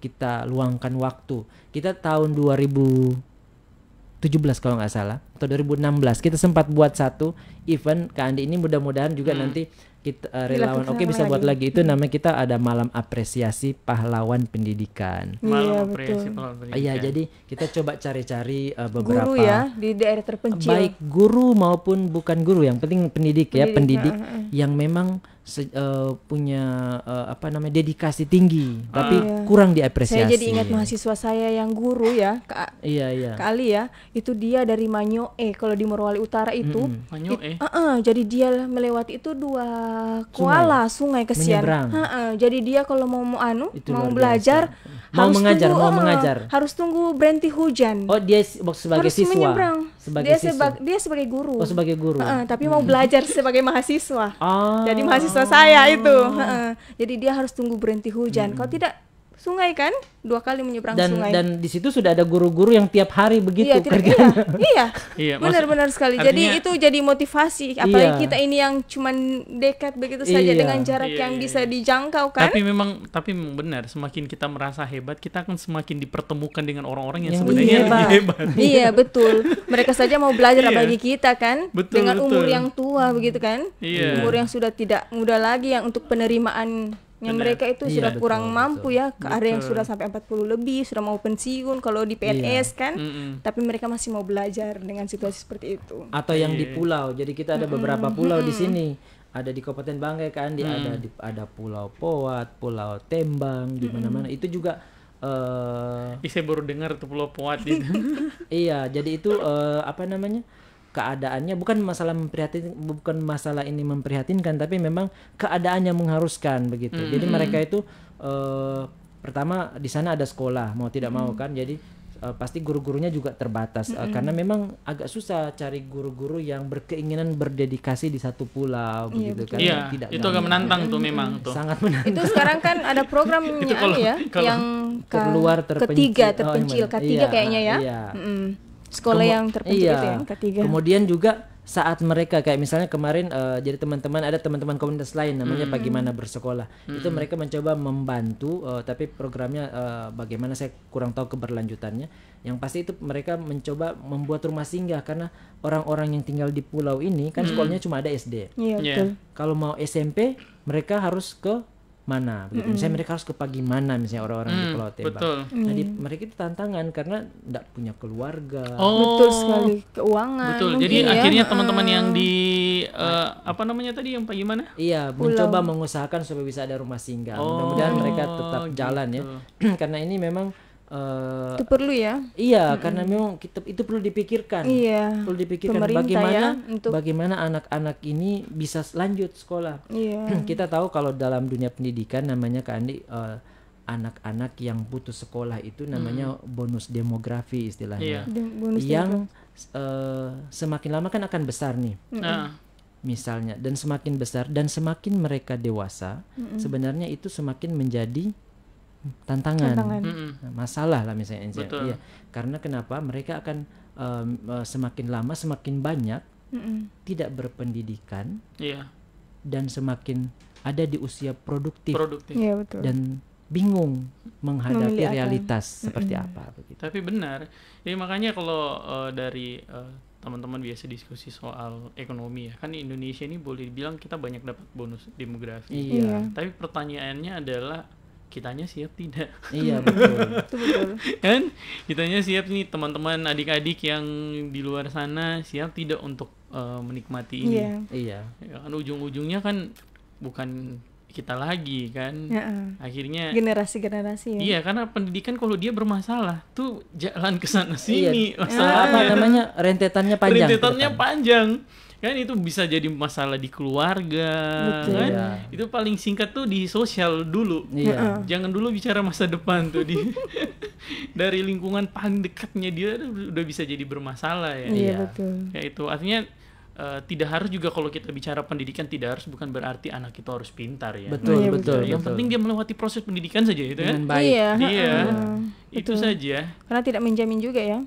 kita luangkan waktu. Kita tahun 2017 kalau nggak salah, atau 2016 kita sempat buat satu event Kak Andi ini, mudah-mudahan juga nanti kita relawan Dilakukan bisa buat lagi. lagi. Itu namanya kita ada malam apresiasi pahlawan pendidikan. Malam Iya, apresiasi betul. pahlawan Iya, pendidikan. jadi kita coba cari-cari beberapa Guru ya di daerah terpencil. baik guru maupun bukan guru, yang penting pendidik ya, pendidik yang memang punya dedikasi tinggi, tapi kurang diapresiasi. Saya jadi ingat mahasiswa saya yang guru ya, Kak Iya. Ali ya, itu dia dari Manyoe kalau di Morowali Utara itu. Manyoe. Jadi dia melewati itu 2 kuala sungai kesian. Menyeberang. Jadi dia kalau mau Itu mau luar belajar biasa. Mau mengajar. harus tunggu berhenti hujan. Oh, dia sebagai harus siswa. menyeberang. Sebagai siswa. Dia sebagai guru. Oh, sebagai guru. Tapi mau belajar sebagai mahasiswa. Oh. Jadi mahasiswa saya itu. Jadi dia harus tunggu berhenti hujan. Kalau tidak sungai kan 2 kali menyeberang sungai. Dan di situ sudah ada guru-guru yang tiap hari begitu Iya, kerjanya. Iya, benar-benar sekali. artinya- Jadi itu jadi motivasi. Apalagi Iya. kita ini yang cuman dekat begitu saja Iya. dengan jarak Iya, yang iya. bisa dijangkau kan. Tapi memang benar, semakin kita merasa hebat, kita akan semakin dipertemukan dengan orang-orang yang Yang sebenarnya lebih lebih hebat. Iya betul. Mereka saja mau belajar Iya. apalagi kita kan. Betul, dengan umur betul. yang tua begitu kan. Iya. Umur yang sudah tidak muda lagi, yang untuk penerimaan yang Benar. mereka itu Iya, sudah betul, kurang betul. mampu ya. Ada yang Betul. sudah sampai 40 lebih, sudah mau pensiun kalau di PNS kan. Tapi mereka masih mau belajar dengan situasi seperti itu. Atau yang di pulau. Jadi kita ada beberapa pulau di sini. Ada di Kabupaten Banggai kan, ada Pulau Poat, Pulau Tembang, di mana-mana. Itu juga Saya baru dengar tuh Pulau Poat itu. iya, jadi itu keadaannya bukan masalah ini memprihatinkan, tapi memang keadaannya mengharuskan begitu. Jadi mereka itu pertama di sana ada sekolah, mau tidak mau kan, jadi pasti guru-gurunya juga terbatas karena memang agak susah cari guru-guru yang berkeinginan berdedikasi di satu pulau begitu kan. Iya, Tidak itu agak gampang. menantang tuh memang tuh. Sangat menantang. Itu sekarang kan ada program Itu kalau- yang Terluar, terpencil. ketiga Oh, terpencil, yang mana? ketiga Iya, kayaknya ya. iya. Sekolah yang terpencil iya. itu ya, ketiga. Kemudian juga saat mereka kayak misalnya kemarin jadi ada teman-teman komunitas lain namanya Bagaimana Bersekolah. Itu mereka mencoba membantu tapi programnya bagaimana saya kurang tahu keberlanjutannya. Yang pasti itu mereka mencoba membuat rumah singgah karena orang-orang yang tinggal di pulau ini kan sekolahnya cuma ada SD. Iya Iya. betul. Kalau mau SMP mereka harus ke mana begitu. Misalnya mereka harus ke pagi mana, misalnya orang-orang di Pulau Tembak. Betul. Nah, mereka itu tantangan karena tidak punya keluarga. Betul sekali, keuangan. Betul. mungkin Jadi ya. akhirnya teman-teman yang di apa namanya tadi yang pagi mana? Iya, mencoba mengusahakan supaya bisa ada rumah singgah. Mudah-mudahan mereka tetap jalan ya. Karena ini memang Itu perlu ya. iya, karena memang itu perlu dipikirkan. Iya. Perlu dipikirkan Pemerintah bagaimana ya, untuk bagaimana anak-anak ini bisa lanjut sekolah. Iya. Kita tahu kalau dalam dunia pendidikan namanya Kak Andi, anak-anak yang putus sekolah itu namanya bonus demografi istilahnya. Bonus Yang semakin lama kan akan besar nih. Nah, Misalnya, dan semakin besar dan semakin mereka dewasa, sebenarnya itu semakin menjadi tantangan. Nah, masalah lah misalnya. Betul. Iya. Karena kenapa? Mereka akan semakin lama semakin banyak tidak berpendidikan iya, dan semakin ada di usia produktif Iya, betul. dan bingung menghadapi Memilih apa. realitas seperti apa begitu. tapi benar. Jadi makanya kalau dari teman-teman biasa diskusi soal ekonomi ya, kan di Indonesia ini boleh dibilang kita banyak dapat bonus demografi. Iya. Tapi pertanyaannya adalah kitanya siap tidak? Iya, betul. Itu betul. Kan kitanya siap nih, teman-teman adik-adik yang di luar sana siap tidak untuk menikmati ini? Iya. Iya. Ya kan ujung-ujungnya kan bukan kita lagi kan. Akhirnya Generasi-generasi ya. iya, karena pendidikan kalau dia bermasalah tuh jalan ke sana sini Apa masalahnya. namanya, rentetannya panjang. ke Rentetannya depan. panjang. Kan itu bisa jadi masalah di keluarga, Betul. kan? Iya. Itu paling singkat tuh di sosial dulu. Iya. Jangan dulu bicara masa depan tuh di dari lingkungan paling dekatnya dia udah bisa jadi bermasalah ya. Iya, Iya. betul. Ya itu artinya tidak harus juga kalau kita bicara pendidikan tidak harus bukan berarti anak itu harus pintar ya. Betul, Iya, betul, Yang betul. penting dia melewati proses pendidikan saja itu Dengan kan. baik. Iya. Iya. Itu Betul. saja. Karena tidak menjamin juga ya.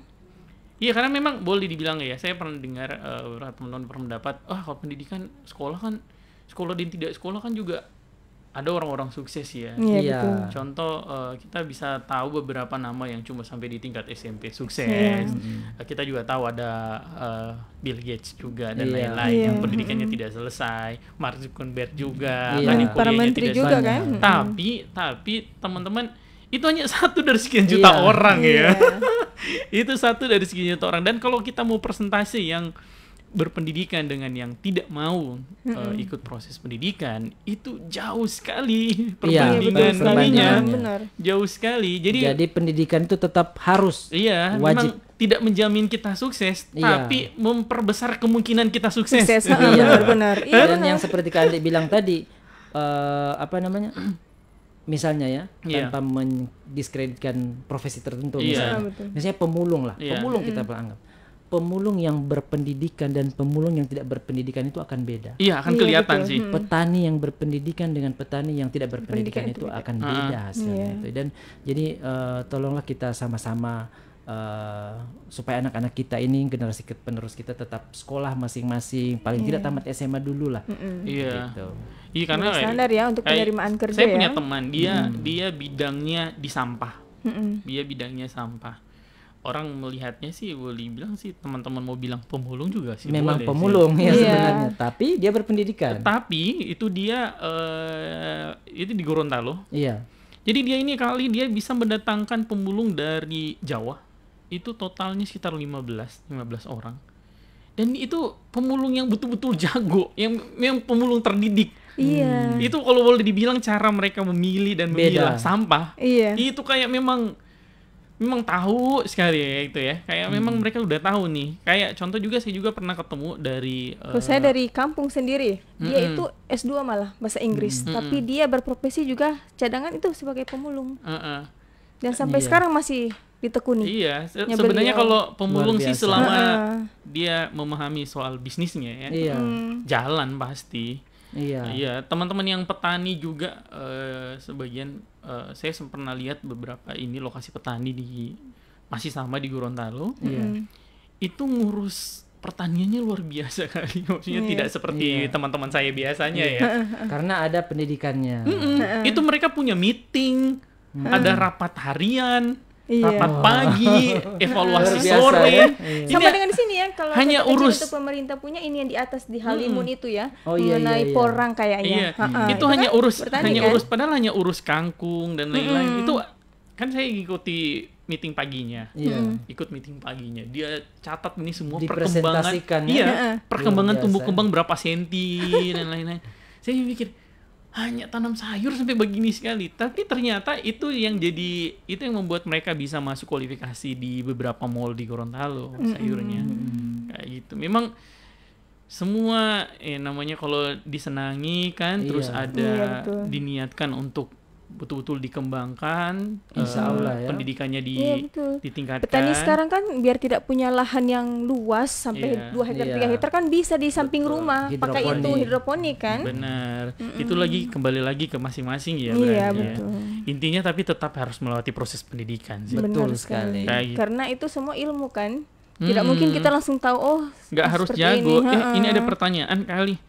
Iya, karena memang boleh dibilang ya, saya pernah dengar beberapa teman-teman berpendapat, kalau pendidikan sekolah kan, sekolah dan tidak sekolah kan juga ada orang-orang sukses ya. Iya, Iya. betul. Contoh kita bisa tahu beberapa nama yang cuma sampai di tingkat SMP sukses. Iya. Kita juga tahu ada Bill Gates juga dan Iya. lain-lain Iya. yang pendidikannya tidak selesai, Mark Zuckerberg juga, Iya. kan yang Para kuliahnya menteri tidak juga selesai. kan. Tapi teman-teman itu hanya satu dari sekian juta Iya. orang ya. Iya. Itu satu dari sekian juta orang. Dan kalau kita mau persentase yang berpendidikan dengan yang tidak mau ikut proses pendidikan, itu jauh sekali Iya, perbandingan betul, ininya. Benar. Jauh sekali. Jadi pendidikan itu tetap harus Iya, wajib. memang tidak menjamin kita sukses, Iya. tapi memperbesar kemungkinan kita sukses. Sukses. Iya. Benar-benar. Iya. Dan yang seperti Kak Andi bilang tadi, apa namanya? Misalnya ya, Iya. tanpa mendiskreditkan profesi tertentu Iya. misalnya. Betul. Misalnya pemulung lah. Iya. Pemulung kita anggap. Pemulung yang berpendidikan dan pemulung yang tidak berpendidikan itu akan beda. Iya, akan Iya, kelihatan betul. sih. Petani yang berpendidikan dengan petani yang tidak berpendidikan Pendidikan itu itu beda. akan beda hasilnya Iya. itu. Dan jadi tolonglah kita sama-sama supaya anak-anak kita ini generasi penerus kita tetap sekolah masing-masing, paling tidak tamat SMA dulu lah. Iya. Gitu. Iya, karena Sebagai standar ya untuk penerimaan kerja saya ya. punya teman, dia bidangnya di sampah. Dia bidangnya sampah. Orang melihatnya sih boleh bilang sih, teman-teman mau bilang pemulung juga sih Memang boleh pemulung sih. ya Iya. sebenarnya, tapi dia berpendidikan. Tapi itu dia itu di Gorontalo. Iya. Jadi dia ini kali dia bisa mendatangkan pemulung dari Jawa. Itu totalnya sekitar 15 orang. Dan itu pemulung yang betul-betul jago, yang pemulung terdidik. Iya. Itu kalau boleh dibilang cara mereka memilih dan memilah Beda. sampah. Iya. Itu kayak memang tahu sekali ya itu ya. Kayak memang mereka udah tahu nih. Kayak contoh juga saya juga pernah ketemu dari Kalau saya dari kampung sendiri, dia itu S2 malah bahasa Inggris, tapi dia berprofesi juga cadangan itu sebagai pemulung. Dan sampai sekarang masih ditekuni. Iya, Nya sebenarnya beliau. kalau pemulung Luar sih biasa. selama dia memahami soal bisnisnya ya, Iya. jalan pasti. Iya. Iya, teman-teman yang petani juga sebagian saya pernah lihat beberapa ini lokasi petani masih sama di Gorontalo. Iya. Itu ngurus pertaniannya luar biasa kali. Maksudnya tidak seperti teman-teman saya biasanya ya. Karena ada pendidikannya. Itu mereka punya meeting, ada rapat harian. rapat pagi, evaluasi Luar biasa, sore. ya. Sama dengan di sini ya, kalau hanya kecil urus. itu pemerintah punya ini yang di atas di Halimun itu ya, Oh, iya, mengenai iya. porang kayaknya. Iya, itu hanya kan urus, bertani kan? padahal hanya urus kangkung dan lain-lain. Itu kan saya ikuti meeting paginya. Iya. Ikut meeting paginya. Dia catat ini semua perkembangan. Dipresentasikan, ya. Iya, perkembangan Luar tumbuh biasa. kembang berapa senti dan lain-lain. Saya mikir hanya tanam sayur sampai begini sekali. Tapi ternyata itu yang membuat mereka bisa masuk kualifikasi di beberapa mall di Gorontalo sayurnya. Kayak gitu. Memang semua namanya kalau disenangi kan, terus Iya. ada Iya, betul. diniatkan untuk betul-betul dikembangkan, Insya Allah ya. pendidikannya Iya, betul. ditingkatkan. Petani sekarang kan biar tidak punya lahan yang luas sampai Iya. 2 hektar, Iya. 3 hektar kan bisa di samping rumah pakai itu hidroponik kan. Benar. Itu lagi kembali lagi ke masing-masing ya. Iya, berarti ya. betul. Intinya tapi tetap harus melewati proses pendidikan sih. Betul Benar sekali. Kayak gitu. Karena itu semua ilmu kan. Tidak mungkin kita langsung tahu Nggak harus seperti jago. ini. Ini ada pertanyaan kali.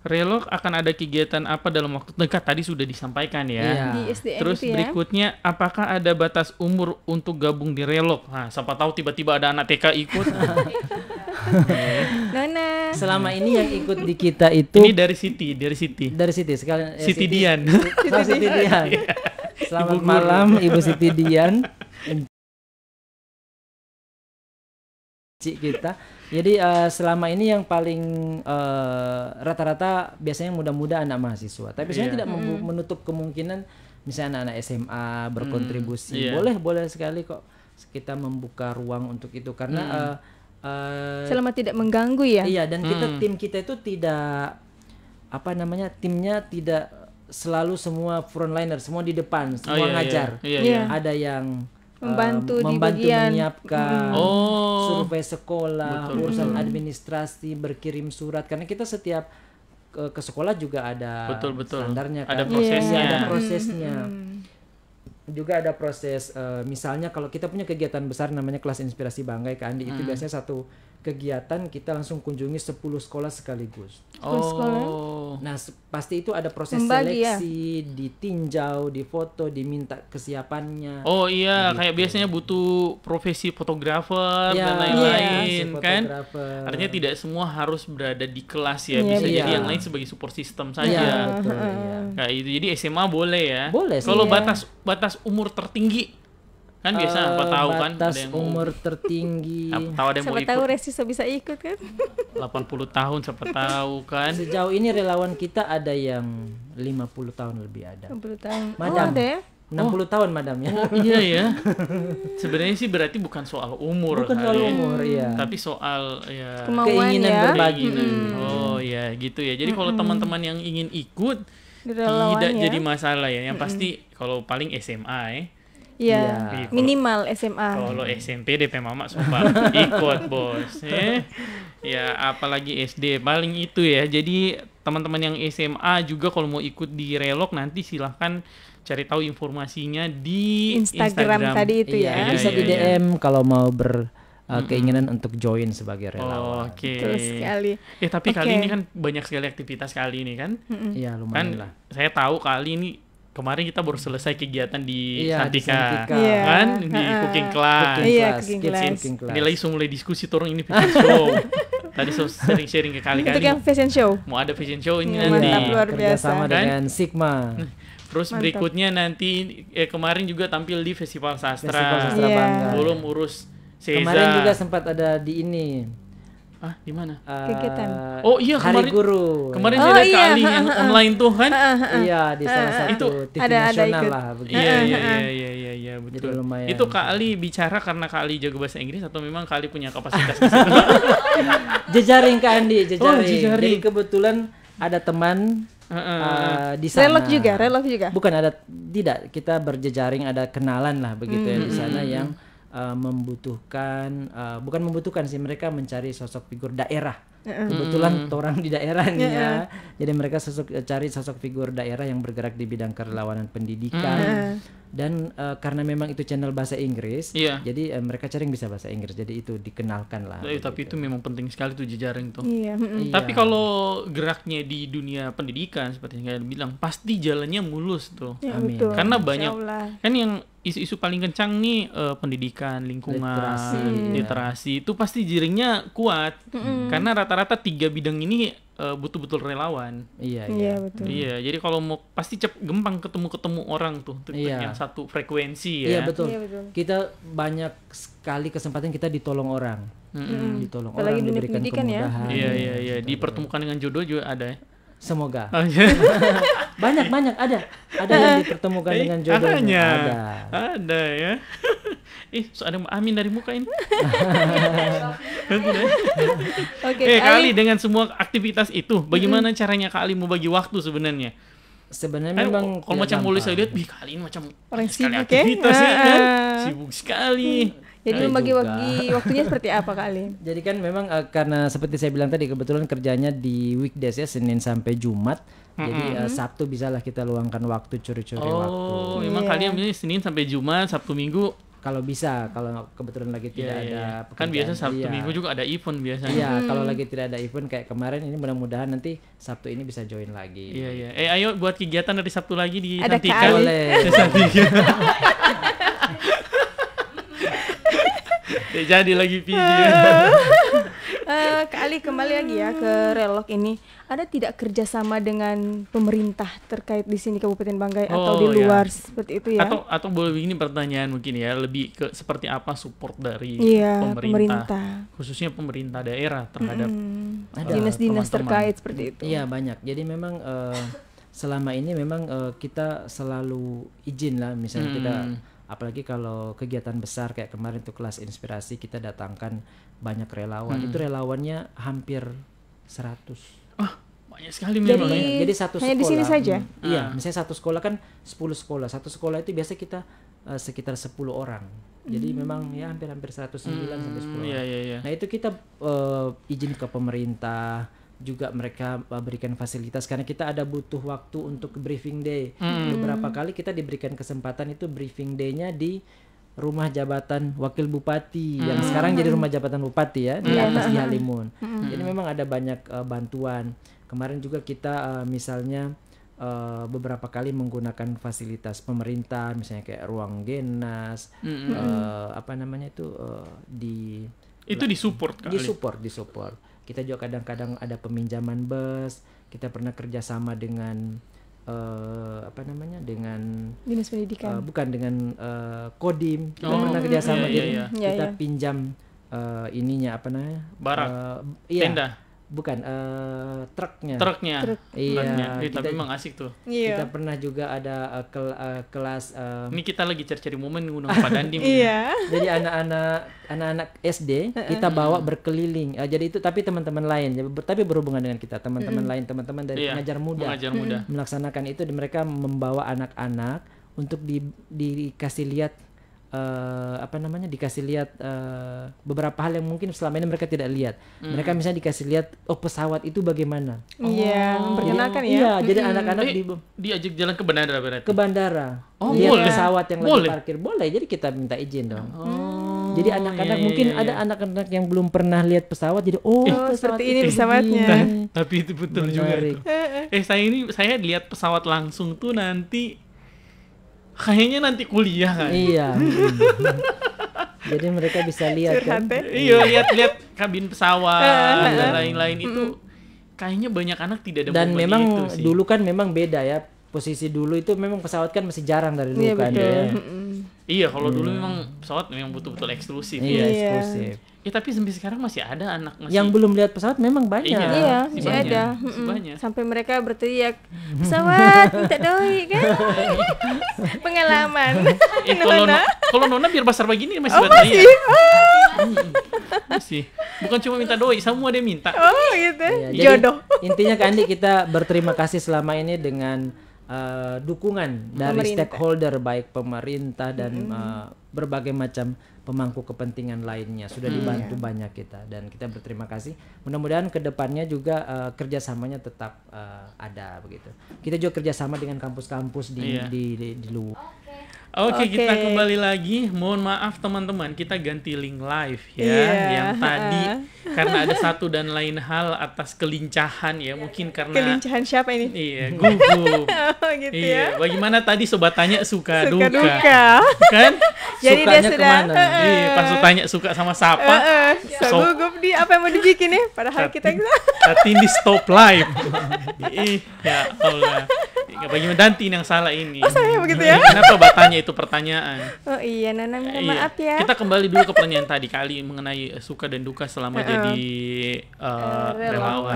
Relok akan ada kegiatan apa dalam waktu dekat? Tadi sudah disampaikan ya. Iya. Di SDM Terus itu ya. berikutnya, apakah ada batas umur untuk gabung di Relok? Nah, siapa tahu tiba-tiba ada anak TK ikut. Nona. Selama ini yang ikut di kita itu Ini dari Siti. dari Siti sekalian Siti Dian. Siti Dian. Selamat Ibu guru. malam Ibu Siti Dian. Cik kita. Jadi selama ini yang paling rata-rata biasanya muda-muda anak mahasiswa. Tapi saya Iya. tidak menutup kemungkinan misalnya anak-anak SMA berkontribusi. Iya. Boleh sekali kok kita membuka ruang untuk itu karena Selama tidak mengganggu ya. iya, dan tim kita itu tidak timnya tidak selalu semua frontliner, semua di depan, semua ngajar. Iya. Iya. Ada yang Membantu di membantu bagian menyiapkan survei sekolah, Betul. urusan administrasi, berkirim surat karena kita setiap ke sekolah juga ada Betul. standarnya kan. Ada prosesnya. Iya, ada prosesnya. Juga ada proses misalnya kalau kita punya kegiatan besar namanya kelas inspirasi bangga ke Andi itu biasanya satu kegiatan kita langsung kunjungi 10 sekolah sekaligus. Oh. Nah, pasti itu ada proses Membagi, ya? seleksi, ditinjau, difoto, diminta kesiapannya. Oh iya, kayak biasanya butuh profesi fotografer Ya, dan lain-lain si kan. fotografer. Artinya tidak semua harus berada di kelas ya, Iya, bisa iya. jadi yang lain sebagai support system Iya, saja. betul, iya. Kayak itu. Jadi SMA boleh ya. Boleh sih. Kalau Iya. batas umur tertinggi kan biasa apa tahu kan batas ada yang mau umur tertinggi. tahu ada yang mau Siapa ikut tahu Resi bisa ikut kan. 80 tahun siapa tahu kan. Sejauh ini relawan kita ada yang 50 tahun lebih ada. 60 tahun. Madam. ada ya. 60 tahun madam ya. Oh iya ya. Sebenarnya sih berarti bukan soal umur Bukan kali soal ya. umur ya. Tapi soal ya Kemauan Keinginan ya. berbagi. Oh ya gitu ya. Jadi kalau teman-teman yang ingin ikut Di relawan tidak ya. jadi masalah ya. Yang pasti kalau paling SMA Iya. Iya. Minimal SMA. Kalau SMP DP Mama sumpah ikut bos. Ya apalagi SD paling itu ya. Jadi teman-teman yang SMA juga kalau mau ikut di Relok nanti silahkan cari tahu informasinya di Instagram tadi itu Iya, ya. bisa Iya, di iya. DM kalau mau keinginan untuk join sebagai relawan. Oke. Betul sekali. Tapi kali Oke. ini kan banyak sekali aktivitas kali ini kan. Iya, Kan lumayan lah. saya tahu kali ini kemarin kita baru selesai kegiatan di Iya, di Santika. Santika. Iya. Kan di cooking class. Iya, Class, cooking kids class. cooking class. Ini lagi mulai diskusi turun ini fashion show. Tadi sharing-sharing ke Untuk kali-kali. yang fashion show. Mau ada fashion show ini Iya, nanti. mantap, luar Kerjasama biasa. dengan Sigma. Terus Mantap. berikutnya nanti kemarin juga tampil di Festival Sastra. Festival Sastra Iya. Bangga. Belum urus Seza. Kemarin juga sempat ada di ini. Ah, di mana? Kegiatan. Oh iya, Hari kemarin- Guru. Kemarin Oh, saya lihat iya. kali yang online tuh kan. Iya, di salah satu Itu TV ada nasional ikut. lah begitu. Iya, betul. Jadi lumayan. Itu Kak Ali bicara karena Kak Ali jago bahasa Inggris atau memang Kak Ali punya kapasitas di situ? Jejaring Kak Andi, jejaring. Oh, jejaring. Jadi kebetulan ada teman di sana. Relok juga. Bukan ada, tidak, kita berjejaring, ada kenalan lah begitu ya di sana yang bukan membutuhkan sih, mereka mencari sosok figur daerah Kebetulan orang di daerah nih ya. Jadi mereka cari sosok figur daerah yang bergerak di bidang kerelawanan pendidikan. Dan karena memang itu channel bahasa Inggris, jadi mereka cari yang bisa bahasa Inggris. Jadi itu dikenalkan lah. Tapi itu memang penting sekali tuh jejaring tuh. Iya. Tapi kalau geraknya di dunia pendidikan seperti yang kalian bilang, pasti jalannya mulus tuh. Ya, Amin. betul. Karena Insya banyak Allah. kan yang isu-isu paling kencang nih pendidikan, lingkungan, literasi itu pasti jaringnya kuat. Karena rata-rata 3 bidang ini betul-betul relawan. Iya, betul. Iya, jadi kalau mau pasti gampang ketemu orang tuh yang satu frekuensi ya. Iya betul. Iya, betul. Kita banyak sekali kesempatan kita ditolong orang. Ditolong Apalagi orang, dunia diberikan pendidikan ya. kemudahan. Iya. Dipertemukan dengan jodoh juga ada ya. Semoga. Oh, iya. banyak ada yang dipertemukan dengan jodohnya. Ada ya. So ada Amin dari muka ini. Oke, Kak Ali, dengan semua aktivitas itu, bagaimana caranya Kak Ali mau bagi waktu sebenarnya? Sebenarnya memang kalau macam mulai saya lihat, Kak Ali ini macam orang sekali sibuk aktivitas ya. ya kan? Sibuk sekali. Jadi membagi-bagi waktunya seperti apa Kak Ali? Jadi kan memang karena seperti saya bilang tadi, kebetulan kerjanya di weekdays ya, Senin sampai Jumat. Jadi Sabtu bisalah kita luangkan waktu, curi-curi waktu. Memang kalian milih Senin sampai Jumat, Sabtu Minggu. Kalau bisa, kalau kebetulan lagi tidak ada pekerjaan. Kan biasa Sabtu Minggu juga ada event biasanya. Iya, kalau lagi tidak ada event kayak kemarin ini, mudah-mudahan nanti Sabtu ini bisa join lagi. Iya. Ayo buat kegiatan dari Sabtu lagi di Ada Santika. Boleh. Jadi lagi video. Kak Ali kembali lagi ya ke Relok ini. Ada tidak kerjasama dengan pemerintah terkait di sini Kabupaten Banggai atau di luar seperti itu ya? Atau boleh ini pertanyaan mungkin ya, lebih ke seperti apa support dari pemerintah, khususnya pemerintah daerah terhadap dinas-dinas terkait seperti itu. Iya banyak. Jadi memang selama ini memang kita selalu izin lah, misalnya kita apalagi kalau kegiatan besar kayak kemarin tuh kelas inspirasi, kita datangkan banyak relawan. Itu relawannya hampir 100. Banyak sekali memang. Jadi satu sekolah. Hanya di sini saja? Iya, misalnya satu sekolah kan 10 sekolah. Satu sekolah itu biasa kita sekitar 10 orang. Jadi memang ya hampir 109 sampai 10 orang. Iya. Nah, itu kita izin ke pemerintah, juga mereka berikan fasilitas karena kita ada butuh waktu untuk briefing day. Beberapa kali kita diberikan kesempatan itu briefing day-nya di rumah jabatan wakil bupati yang sekarang jadi rumah jabatan bupati ya, di atas di Halimun. Jadi memang ada banyak bantuan. Kemarin juga kita misalnya beberapa kali menggunakan fasilitas pemerintah, misalnya kayak ruang Genas, apa namanya itu disupport kali. Disupport. Kita juga kadang-kadang ada peminjaman bus. Kita pernah kerjasama dengan dengan dinas pendidikan. Bukan dengan Kodim. Kita pernah kerjasama kita pinjam ininya apa namanya? Barak. Tenda. Bukan truknya. Iya. Kita, tapi memang asik tuh. Kita pernah juga ada kelas. Ini kita lagi cari momen ngundang Pak Dandim. Iya. Jadi anak-anak SD kita bawa berkeliling. Jadi itu tapi teman-teman lain, tapi berhubungan dengan kita, teman-teman lain, teman-teman dari pengajar muda. Melaksanakan itu, mereka membawa anak-anak untuk dikasih lihat dikasih lihat beberapa hal yang mungkin selama ini mereka tidak lihat. Mereka misalnya dikasih lihat pesawat itu bagaimana. Iya, memperkenalkan ya. Iya, jadi anak-anak diajak jalan ke bandara berarti. Ke bandara. Lihat boleh. Pesawat yang lagi parkir. Boleh, jadi kita minta izin dong. Jadi anak-anak mungkin ada anak-anak yang belum pernah lihat pesawat, jadi seperti ini pesawatnya. Tapi itu betul juga. Saya lihat pesawat langsung tuh nanti kayaknya nanti kuliah kan. Iya. Jadi mereka bisa lihat kan. Iya, lihat kabin pesawat dan lain-lain itu. Kayaknya banyak anak tidak ada. Dan memang itu sih. Dulu kan memang beda ya. Posisi dulu itu memang pesawat kan masih jarang dari dulu kan ya. Iya, kalau dulu memang pesawat memang betul-betul eksklusif. Iya, eksklusif. Ya tapi sampai sekarang masih ada anak yang belum lihat pesawat memang banyak. Iya, masih ada. Banyak. Sampai mereka berteriak, pesawat minta doi kan. Pengalaman. Kalau Nona biar besar begini masih berteriak. Masih. Bukan cuma minta doi, semua dia minta. Oh gitu. Ya, jodoh. Intinya Kak Andi, kita berterima kasih selama ini dengan dukungan dari Pemerintah. stakeholder baik pemerintah dan berbagai macam pemangku kepentingan lainnya sudah dibantu banyak kita, dan kita berterima kasih. Mudah-mudahan kedepannya juga kerjasamanya tetap ada begitu. Kita juga kerjasama dengan kampus-kampus di luar. Oke, kita kembali lagi. Mohon maaf teman-teman, kita ganti link live ya. Yang tadi karena ada satu dan lain hal atas kelincahan ya, mungkin karena Kelincahan siapa ini? Iya, gugup. Gitu Iya, ya. bagaimana tadi sobat tanya suka duka. Kan? Jadi dia Sukanya sudah kemana? Iya, pas lu tanya suka sama siapa, so gugup di apa yang mau dibikin ya? Padahal kita tapi ini stop live. Ya Allah. Bagaimana Dantin yang salah ini? Oh, saya begitu ya? Kenapa bertanya itu pertanyaan? Oh iya, Nana minta Iya. maaf ya. Kita kembali dulu ke pertanyaan tadi kali mengenai suka dan duka selama jadi relawan.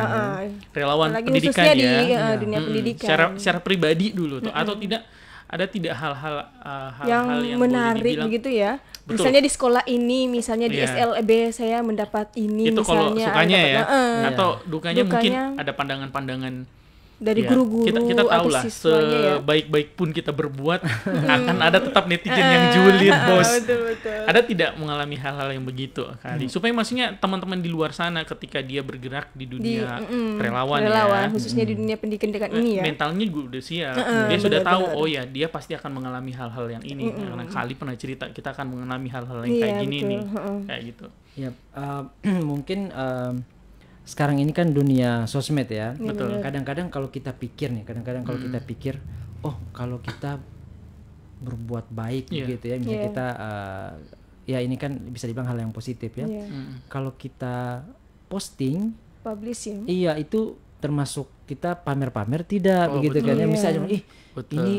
Relawan Lagi pendidikan khususnya ya. di dunia pendidikan. Secara pribadi dulu tuh, atau tidak hal-hal yang boleh menarik dibilang- begitu ya. Betul. Misalnya di sekolah ini, misalnya di Iya. SLB saya mendapat ini, itu kalau misalnya sukanya ya, dapat- atau dukanya mungkin Dukanya ada pandangan-pandangan dari ya, guru-guru kita tahu atau lah, siswanya ya. sebaik-baik pun kita berbuat akan ada tetap netizen yang julid, bos. Betul. Ada tidak mengalami hal-hal yang begitu kali? Supaya maksudnya teman-teman di luar sana ketika dia bergerak di dunia relawan ya, khususnya di dunia pendidikan ini ya. mentalnya juga udah siap. Dia sudah tahu, benar. oh ya, dia pasti akan mengalami hal-hal yang ini. Karena kali pernah cerita kita akan mengalami hal-hal yang Iya, kayak gini betul. nih, kayak gitu. Ya, mungkin sekarang ini kan dunia sosmed ya. Betul. Kadang-kadang kalau kita pikir nih, kita pikir, oh kalau kita berbuat baik Iya. gitu ya, misalnya kita ya ini kan bisa dibilang hal yang positif ya. Iya. Kalau kita posting, Publish ya. iya itu termasuk kita pamer-pamer tidak begitu kan ya. Iya. Misalnya Betul. ini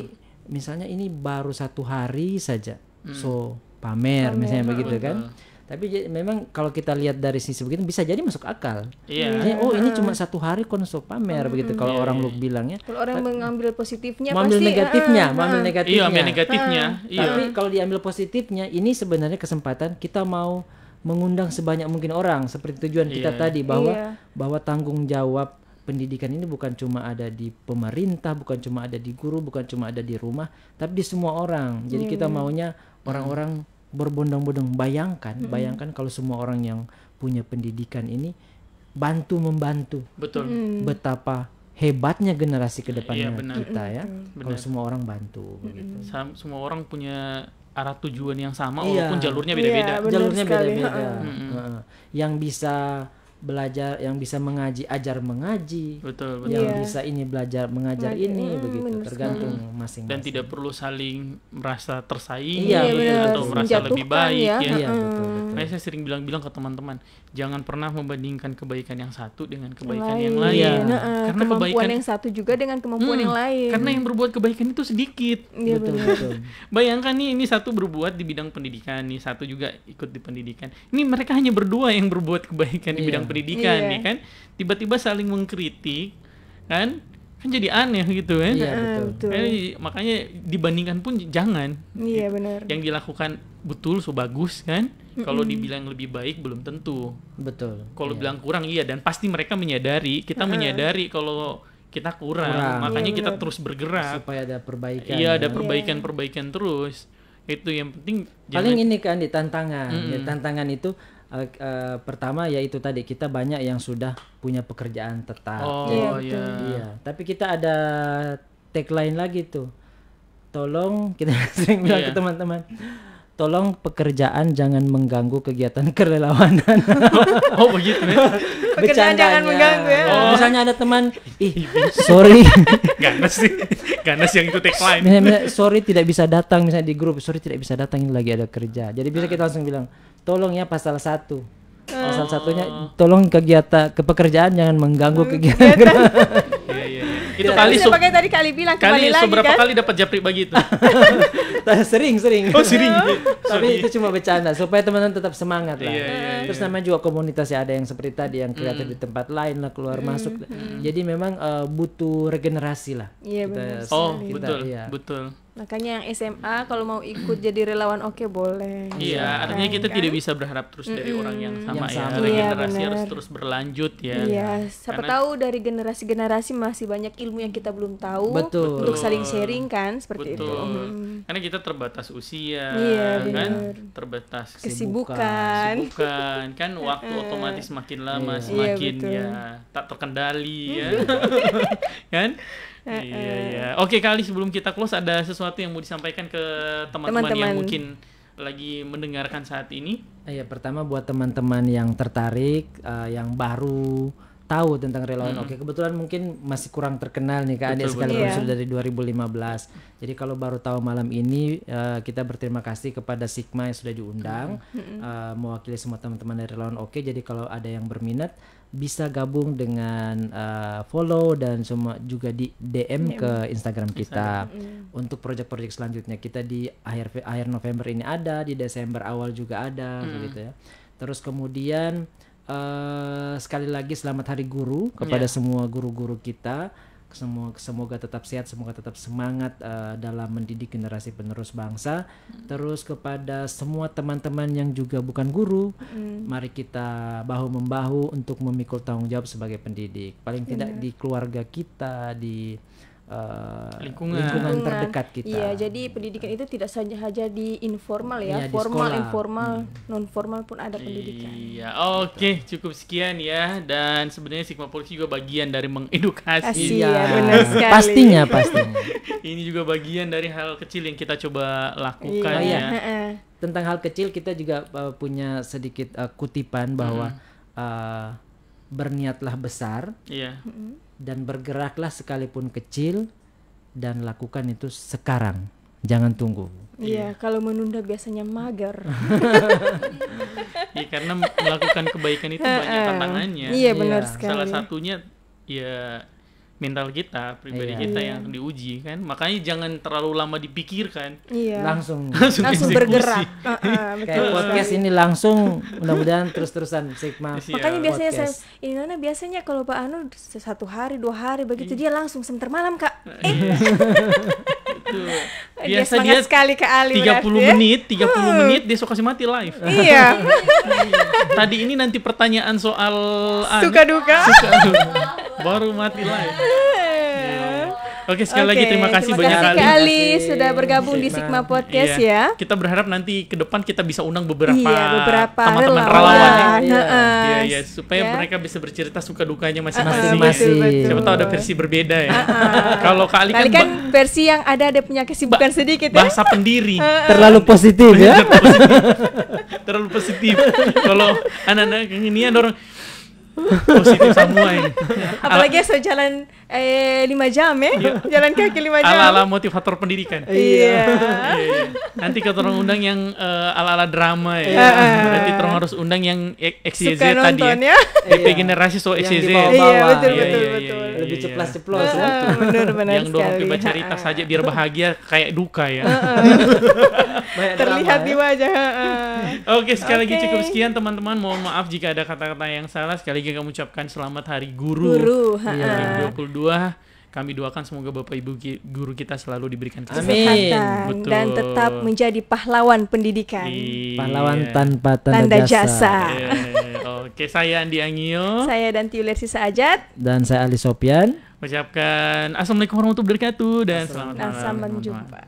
misalnya ini baru 1 hari saja, so pamer misalnya begitu kan. Tapi memang kalau kita lihat dari sisi begitu bisa jadi masuk akal. Iya. Misalnya, oh ini cuma 1 hari kon so pamer begitu kalau orang lu bilangnya. Kalau orang mengambil positifnya Mau ambil pasti negatifnya, mau ambil Iya, negatifnya. ambil negatifnya. Iya. Tapi kalau diambil positifnya, ini sebenarnya kesempatan kita mau mengundang sebanyak mungkin orang seperti tujuan kita tadi bahwa tanggung jawab pendidikan ini bukan cuma ada di pemerintah, bukan cuma ada di guru, bukan cuma ada di rumah, tapi di semua orang. Jadi kita maunya orang-orang berbondong-bondong. Bayangkan kalau semua orang yang punya pendidikan ini membantu. Betul. Betapa hebatnya generasi kedepannya Iya, benar. kita ya. Kalau semua orang bantu begitu. Semua orang punya arah tujuan yang sama Iya. walaupun jalurnya beda-beda. Iya, benar Jalurnya sekali. beda-beda. Heeh. Yang bisa belajar, yang bisa mengaji, ajar mengaji. Betul, betul. Yang Iya. bisa ini belajar mengajar ini begitu. benar Tergantung masing-masing. Dan tidak perlu saling merasa tersaing Iya, benar. atau merasa lebih Menjatuhkan baik ya. ya. Iya, betul. Makanya saya sering bilang ke teman-teman, jangan pernah membandingkan kebaikan yang satu dengan kebaikan yang lain. lain. Iya. Karena Kemampuan kebaikan yang satu juga dengan kemampuan yang lain. Karena yang berbuat kebaikan itu sedikit. Iya, Betul, benar. betul. Bayangkan nih, ini satu berbuat di bidang pendidikan, nih satu juga ikut di pendidikan. Ini mereka hanya berdua yang berbuat kebaikan di Iya. bidang pendidikan, Iya. nih kan. Tiba-tiba saling mengkritik, kan jadi aneh gitu kan. Iya, betul. Betul. Makanya dibandingkan pun jangan. Iya, benar. Yang dilakukan betul so bagus kan. Kalau dibilang lebih baik belum tentu. Betul. Kalau Iya. bilang kurang iya, dan pasti mereka menyadari, kita menyadari kalau kita kurang. Makanya Iya, kita benar. terus bergerak. supaya ada perbaikan. Iya, ada ya. perbaikan-perbaikan terus. Itu yang penting. Paling ini kan di tantangan. Ya, tantangan itu pertama yaitu tadi kita banyak yang sudah punya pekerjaan tetap. Oh Iya, iya. Iya, tapi kita ada tagline lagi tuh. Tolong kita sering bilang Iya. ke teman-teman. Tolong pekerjaan jangan mengganggu kegiatan kerelawanan. Oh begitu ya. Pekerjaan jangan Bercandanya. mengganggu ya. Misalnya ada teman, sorry, Ganas sih. Ganas yang itu tagline. misalnya, sorry tidak bisa datang misalnya di grup, sorry tidak bisa datang ini lagi ada kerja. Jadi bisa kita langsung bilang, tolong ya pasal 1. Pasal satunya tolong pekerjaan jangan mengganggu kegiatan. Iya iya. Itu kali Bisa pakai tadi kali bilang kembali lagi seberapa kan. kali dapat japri begitu. sering. Oh sering. Tapi itu cuma bercanda supaya teman-teman tetap semangat lah. Iya, Terus namanya juga komunitas ya, ada yang seperti tadi yang kreatif di tempat lain lah, keluar masuk. Jadi memang butuh regenerasi lah. Iya, Kita- benar. Oh kita- betul iya. betul. Makanya yang SMA kalau mau ikut jadi relawan oke boleh. Iya, artinya kita tidak bisa berharap terus dari orang yang sama Yang ya. sama. Regenerasi Iya, harus benar. terus berlanjut ya. Iya, siapa Karena- tahu dari generasi-generasi masih banyak ilmu yang kita belum tahu. Betul. Untuk saling sharing kan seperti itu. Betul. Karena kita terbatas usia, Iya, kan? benar. Terbatas Kesibukan. kan waktu otomatis makin lama Iya. semakin Iya, betul. ya tak terkendali ya. Kan? Iya, iya. Oke, kali sebelum kita close ada sesuatu yang mau disampaikan ke teman-teman yang Teman-teman. mungkin lagi mendengarkan saat ini? Iya, pertama buat teman-teman yang tertarik, yang baru tahu tentang relawan oke. Kebetulan mungkin masih kurang terkenal nih Kak Adik Betul, sekalipun betul. sudah dari 2015. Jadi kalau baru tahu malam ini, kita berterima kasih kepada Sigma yang sudah diundang, mewakili semua teman-teman dari relawan oke. Jadi kalau ada yang berminat bisa gabung dengan follow dan semua juga di DM ke Instagram kita. Untuk proyek-proyek selanjutnya kita di akhir November ini ada, di Desember awal juga ada begitu ya. Terus kemudian sekali lagi selamat Hari Guru kepada semua guru-guru kita. Semoga tetap sehat, semoga tetap semangat dalam mendidik generasi penerus bangsa. Terus kepada semua teman-teman yang juga bukan guru, mari kita bahu-membahu untuk memikul tanggung jawab sebagai pendidik. Paling tidak di keluarga kita, di lingkungan terdekat kita. Iya, jadi pendidikan itu tidak saja di informal ya, Iya, di formal, sekolah. informal, non formal pun ada pendidikan. Iya, oke, cukup sekian ya. Dan sebenarnya Sigma Polisi juga bagian dari mengedukasi. Iya, benar sekali. Pastinya. Ini juga bagian dari hal kecil yang kita coba lakukan Iya, ya. heeh. Tentang hal kecil kita juga punya sedikit kutipan bahwa berniatlah besar Iya. dan bergeraklah sekalipun kecil dan lakukan itu sekarang, jangan tunggu. Iya, kalau menunda biasanya mager. Ya, karena melakukan kebaikan itu banyak tantangannya. Iya, benar Iya. sekali. Salah satunya ya mental kita, pribadi Iya. kita yang diuji kan. Makanya jangan terlalu lama dipikirkan. Iya. Langsung Langsung eksekusi. bergerak. Betul. kayak podcast ini langsung, mudah-mudahan terus-terusan Sigma. Siap. Makanya biasanya Podcast. ini Nona biasanya kalau Pak Anu 1 hari 2 hari begitu dia langsung sebentar malam Kak. Itu. Dia Biasa semangat dia sekali ke Ali 30 berarti ya. menit, 30 menit dia suka kasih mati live. Iya. Tadi ini nanti pertanyaan soal Suka duka. baru mati live. Oke, sekali lagi terima kasih terima banyak kasih kali. Kak Ali sudah bergabung di Sigma Podcast Iya. ya. Kita berharap nanti ke depan kita bisa undang beberapa Beberapa teman-teman relawan. relawan ya. Heeh. Iya, iya, supaya Ya. mereka bisa bercerita suka dukanya Masing-masing. masing-masing. Betul. Siapa tahu ada versi berbeda ya. Kalau Kak Ali Kali kan kan versi yang ada punya kesibukan sedikit ya. bahasa pendiri. Terlalu positif ya. Terlalu positif. Kalau anak-anak ini ada orang positif semua ini. Apalagi saya jalan 5 jam ya. Jalan kaki 5 jam. Ala-ala motivator pendidikan. Iya. Iya. Nanti kita orang undang yang ala-ala drama ya. Nanti kita undang harus undang yang XYZ Suka tadi nonton ya. ya. DP generasi so Yang XYZ. di bawah-bawah. Iya, betul, Iya, betul, iya, betul. iya, Lebih iya. ceplas-ceplos ya. Benar-benar Yang dorong sekali. baca cerita saja biar bahagia kayak duka ya. Banyak Terlihat drama, di ya. wajah. Oke, sekali lagi Oke. cukup sekian teman-teman. Mohon maaf jika ada kata-kata yang salah. Sekali lagi kami ucapkan selamat Hari Guru. Guru. 2022. Kami doakan semoga Bapak Ibu guru kita selalu diberikan Amin. Kesehatan Betul. dan tetap menjadi pahlawan pendidikan. Iya. Pahlawan tanpa Tanda tanda jasa. Iya. Oke, saya Andi Angio. Saya dan Tiuler Sisa Ajat. Dan saya Ali Sopyan. Ucapkan Assalamualaikum warahmatullahi wabarakatuh dan selamat malam. Sampai jumpa.